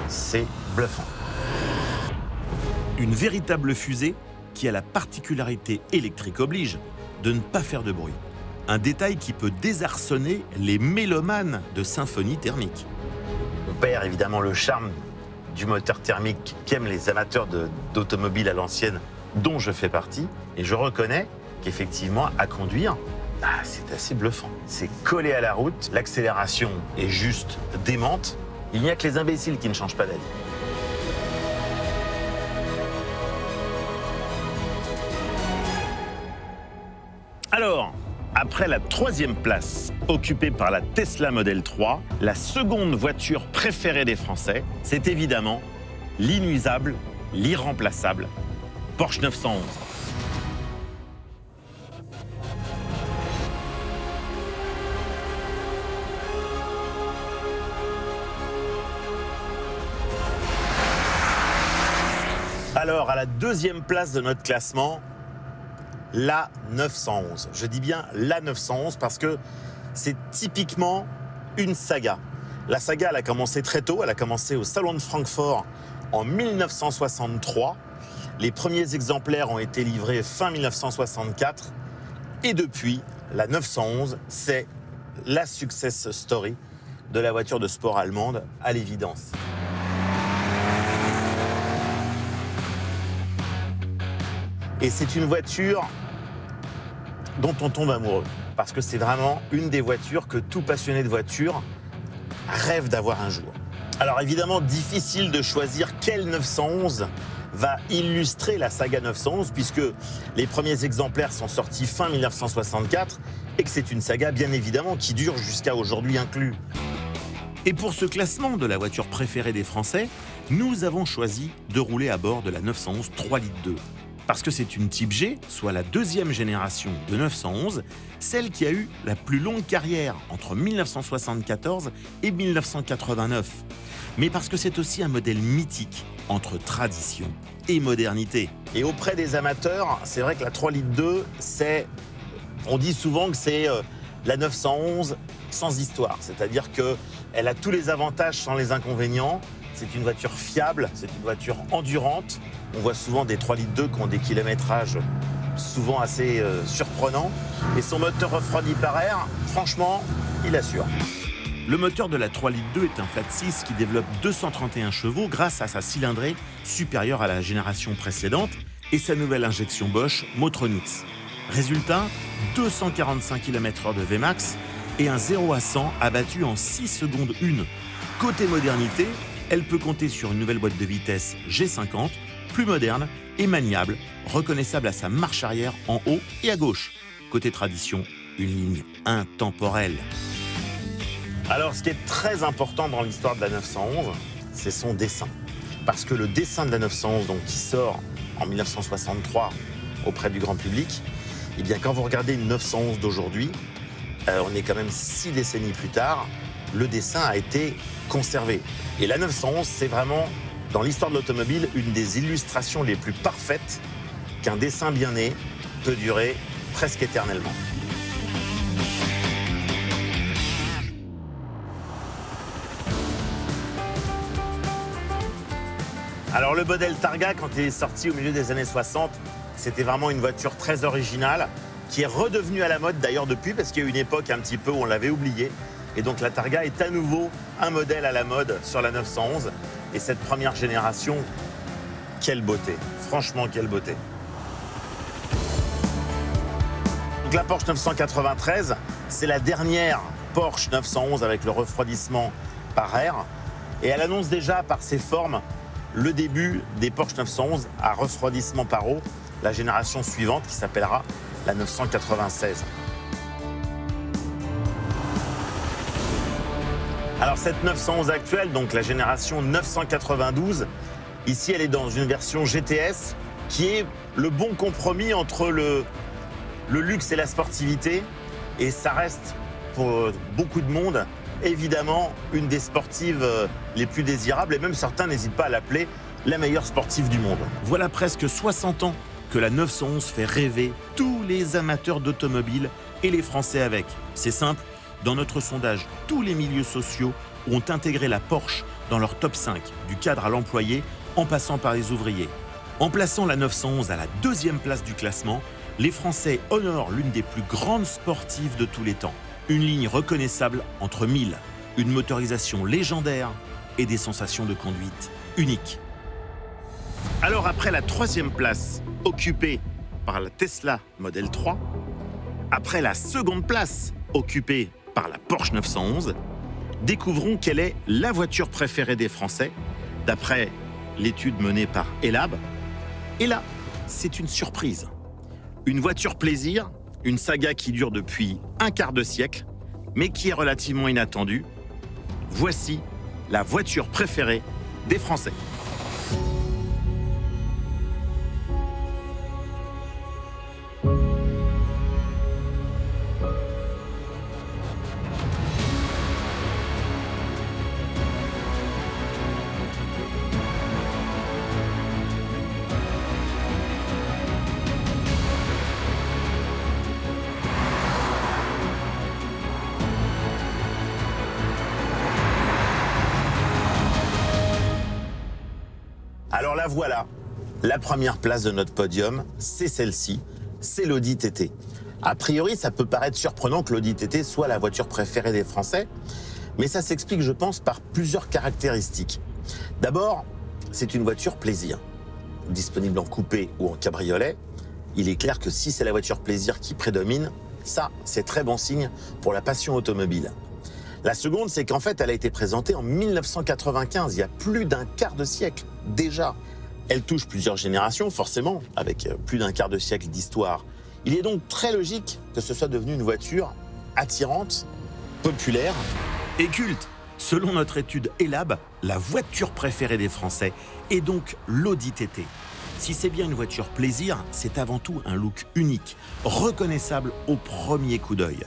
C'est bluffant. Une véritable fusée qui a la particularité électrique oblige de ne pas faire de bruit. Un détail qui peut désarçonner les mélomanes de symphonie thermique. On perd évidemment le charme du moteur thermique qu'aiment les amateurs d'automobiles à l'ancienne, dont je fais partie. Et je reconnais qu'effectivement, à conduire, c'est assez bluffant. C'est collé à la route, l'accélération est juste démente. Il n'y a que les imbéciles qui ne changent pas d'avis. Alors, après la 3e place occupée par la Tesla Model 3, la seconde voiture préférée des Français, c'est évidemment l'inusable, l'irremplaçable Porsche 911. Alors, à la 2e place de notre classement, la 911. Je dis bien la 911 parce que c'est typiquement une saga. La saga, elle a commencé très tôt. Elle a commencé au Salon de Francfort en 1963. Les premiers exemplaires ont été livrés fin 1964. Et depuis, la 911, c'est la success story de la voiture de sport allemande, à l'évidence. Et c'est une voiture dont on tombe amoureux. Parce que c'est vraiment une des voitures que tout passionné de voiture rêve d'avoir un jour. Alors évidemment, difficile de choisir quel 911 va illustrer la saga 911, puisque les premiers exemplaires sont sortis fin 1964 et que c'est une saga, bien évidemment, qui dure jusqu'à aujourd'hui inclus. Et pour ce classement de la voiture préférée des Français, nous avons choisi de rouler à bord de la 911 3,2 litres. Parce que c'est une Type G, soit la 2e génération de 911, celle qui a eu la plus longue carrière entre 1974 et 1989. Mais parce que c'est aussi un modèle mythique entre tradition et modernité. Et auprès des amateurs, c'est vrai que la 3 litres 2, on dit souvent que c'est la 911 sans histoire. C'est-à-dire qu'elle a tous les avantages sans les inconvénients. C'est une voiture fiable, c'est une voiture endurante. On voit souvent des 3 litres 2 qui ont des kilométrages souvent assez surprenants. Et son moteur refroidi par air, franchement, il assure. Le moteur de la 3 litres 2 est un flat 6 qui développe 231 chevaux grâce à sa cylindrée supérieure à la génération précédente et sa nouvelle injection Bosch Motronix. Résultat, 245 km/h de Vmax et un 0 à 100 abattu en 6 secondes 1. Côté modernité, elle peut compter sur une nouvelle boîte de vitesse G50, plus moderne et maniable, reconnaissable à sa marche arrière en haut et à gauche. Côté tradition, une ligne intemporelle. Alors, ce qui est très important dans l'histoire de la 911, c'est son dessin. Parce que le dessin de la 911, donc, qui sort en 1963 auprès du grand public, eh bien, quand vous regardez une 911 d'aujourd'hui, on est quand même 6 décennies plus tard, le dessin a été conservé. Et la 911, c'est vraiment, dans l'histoire de l'automobile, une des illustrations les plus parfaites qu'un dessin bien né peut durer presque éternellement. Alors le modèle Targa, quand il est sorti au milieu des années 60, c'était vraiment une voiture très originale, qui est redevenue à la mode d'ailleurs depuis, parce qu'il y a eu une époque un petit peu où on l'avait oubliée. Et donc la Targa est à nouveau un modèle à la mode sur la 911. Et cette première génération, quelle beauté, franchement quelle beauté. Donc la Porsche 993, c'est la dernière Porsche 911 avec le refroidissement par air. Et elle annonce déjà par ses formes le début des Porsche 911 à refroidissement par eau, la génération suivante qui s'appellera la 996. Alors cette 911 actuelle, donc la génération 992, ici elle est dans une version GTS qui est le bon compromis entre le luxe et la sportivité, et ça reste pour beaucoup de monde évidemment une des sportives les plus désirables, et même certains n'hésitent pas à l'appeler la meilleure sportive du monde. Voilà presque 60 ans que la 911 fait rêver tous les amateurs d'automobile et les Français avec. C'est simple, dans notre sondage, tous les milieux sociaux ont intégré la Porsche dans leur top 5, du cadre à l'employé en passant par les ouvriers. En plaçant la 911 à la 2e place du classement, les Français honorent l'une des plus grandes sportives de tous les temps. Une ligne reconnaissable entre mille, une motorisation légendaire et des sensations de conduite uniques. Alors après la 3e place occupée par la Tesla Model 3, après la 2e place occupée par la Porsche 911, découvrons quelle est la voiture préférée des Français, d'après l'étude menée par Elab. Et là, c'est une surprise. Une voiture plaisir, une saga qui dure depuis un quart de siècle, mais qui est relativement inattendue. Voici la voiture préférée des Français. Alors la voilà, la première place de notre podium, c'est celle-ci, c'est l'Audi TT. A priori, ça peut paraître surprenant que l'Audi TT soit la voiture préférée des Français, mais ça s'explique, je pense, par plusieurs caractéristiques. D'abord, c'est une voiture plaisir. Disponible en coupé ou en cabriolet, il est clair que si c'est la voiture plaisir qui prédomine, ça, c'est très bon signe pour la passion automobile. La seconde, c'est qu'en fait, elle a été présentée en 1995, il y a plus d'un quart de siècle déjà. Elle touche plusieurs générations, forcément, avec plus d'un quart de siècle d'histoire. Il est donc très logique que ce soit devenu une voiture attirante, populaire et culte. Selon notre étude Elab, la voiture préférée des Français est donc l'Audi TT. Si c'est bien une voiture plaisir, c'est avant tout un look unique, reconnaissable au premier coup d'œil.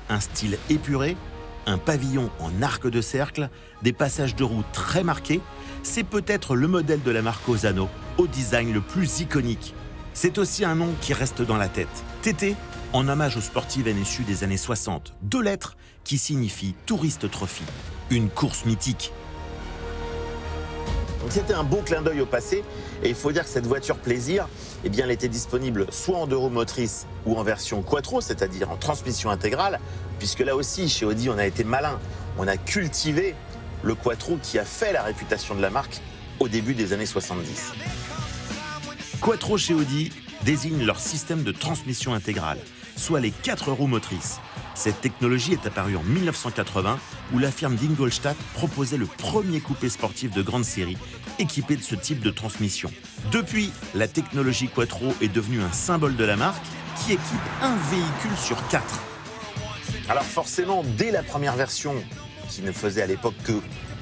Un style épuré, un pavillon en arc de cercle, des passages de roue très marqués, C'est peut-être le modèle de la marque Ozzano, au design le plus iconique. C'est aussi un nom qui reste dans la tête. TT, en hommage aux sportives NSU des années 60. 2 lettres qui signifient Tourist Trophy. Une course mythique. Donc c'était un beau clin d'œil au passé. Et il faut dire que cette voiture plaisir, eh bien, elle était disponible soit en 2 roues motrices ou en version quattro, c'est-à-dire en transmission intégrale, puisque là aussi, chez Audi, on a été malin. On a cultivé le quattro qui a fait la réputation de la marque au début des années 70. Quattro chez Audi désigne leur système de transmission intégrale, soit les 4 roues motrices. Cette technologie est apparue en 1980, où la firme d'Ingolstadt proposait le premier coupé sportif de grande série équipé de ce type de transmission. Depuis, la technologie Quattro est devenue un symbole de la marque qui équipe un véhicule sur 4. Alors forcément, dès la première version, qui ne faisait à l'époque que,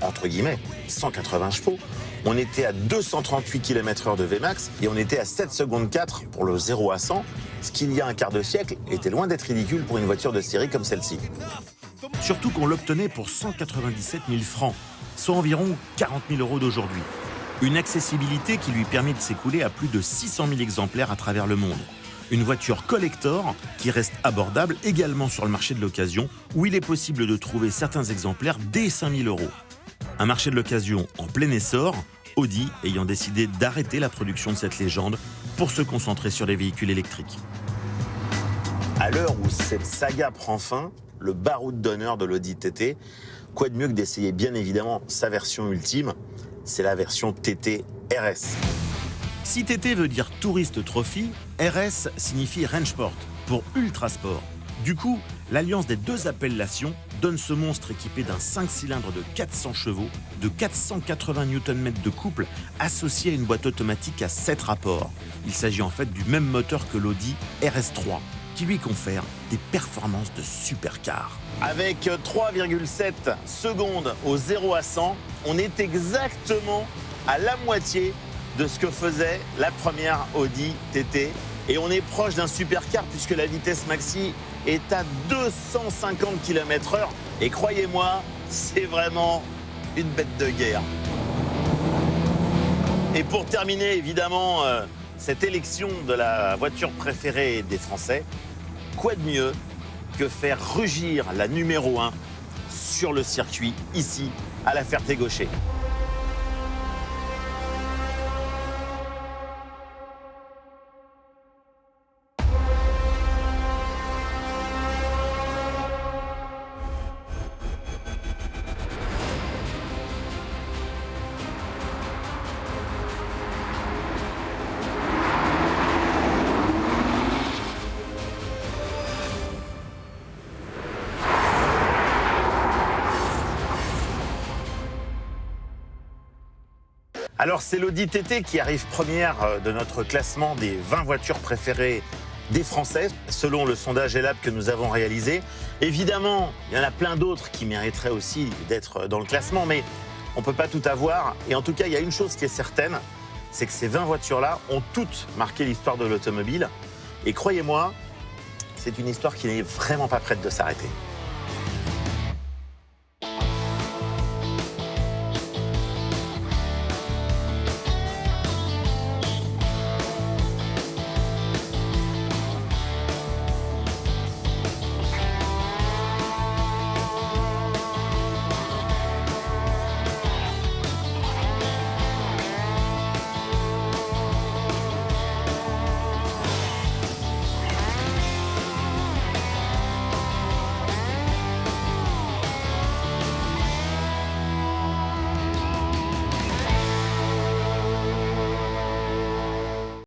entre guillemets, 180 chevaux, on était à 238 km/h de Vmax et on était à 7 secondes 4 pour le 0 à 100, ce qui, il y a un quart de siècle, était loin d'être ridicule pour une voiture de série comme celle-ci. Surtout qu'on l'obtenait pour 197 000 francs, soit environ 40 000 € d'aujourd'hui. Une accessibilité qui lui permet de s'écouler à plus de 600 000 exemplaires à travers le monde. Une voiture collector qui reste abordable également sur le marché de l'occasion, où il est possible de trouver certains exemplaires dès 5 000 €. Un marché de l'occasion en plein essor, Audi ayant décidé d'arrêter la production de cette légende pour se concentrer sur les véhicules électriques. À l'heure où cette saga prend fin, le baroud d'honneur de l'Audi TT, quoi de mieux que d'essayer bien évidemment sa version ultime, c'est la version TT RS. Si TT veut dire Tourist Trophy, RS signifie Range Sport, pour Ultra Sport. Du coup, l'alliance des 2 appellations donne ce monstre équipé d'un 5 cylindres de 400 chevaux, de 480 Nm de couple, associé à une boîte automatique à 7 rapports. Il s'agit en fait du même moteur que l'Audi RS3, qui lui confère des performances de supercar. Avec 3,7 secondes au 0 à 100, on est exactement à la moitié de ce que faisait la première Audi TT. Et on est proche d'un supercar puisque la vitesse maxi est à 250 km/h. Et croyez-moi, c'est vraiment une bête de guerre. Et pour terminer, évidemment, cette élection de la voiture préférée des Français, quoi de mieux que faire rugir la numéro 1 sur le circuit, ici, à la Ferté-Gaucher. Alors c'est l'Audi TT qui arrive première de notre classement des 20 voitures préférées des Français, selon le sondage Elab que nous avons réalisé. Évidemment, il y en a plein d'autres qui mériteraient aussi d'être dans le classement, mais on ne peut pas tout avoir. Et en tout cas, il y a une chose qui est certaine, c'est que ces 20 voitures-là ont toutes marqué l'histoire de l'automobile. Et croyez-moi, c'est une histoire qui n'est vraiment pas prête de s'arrêter.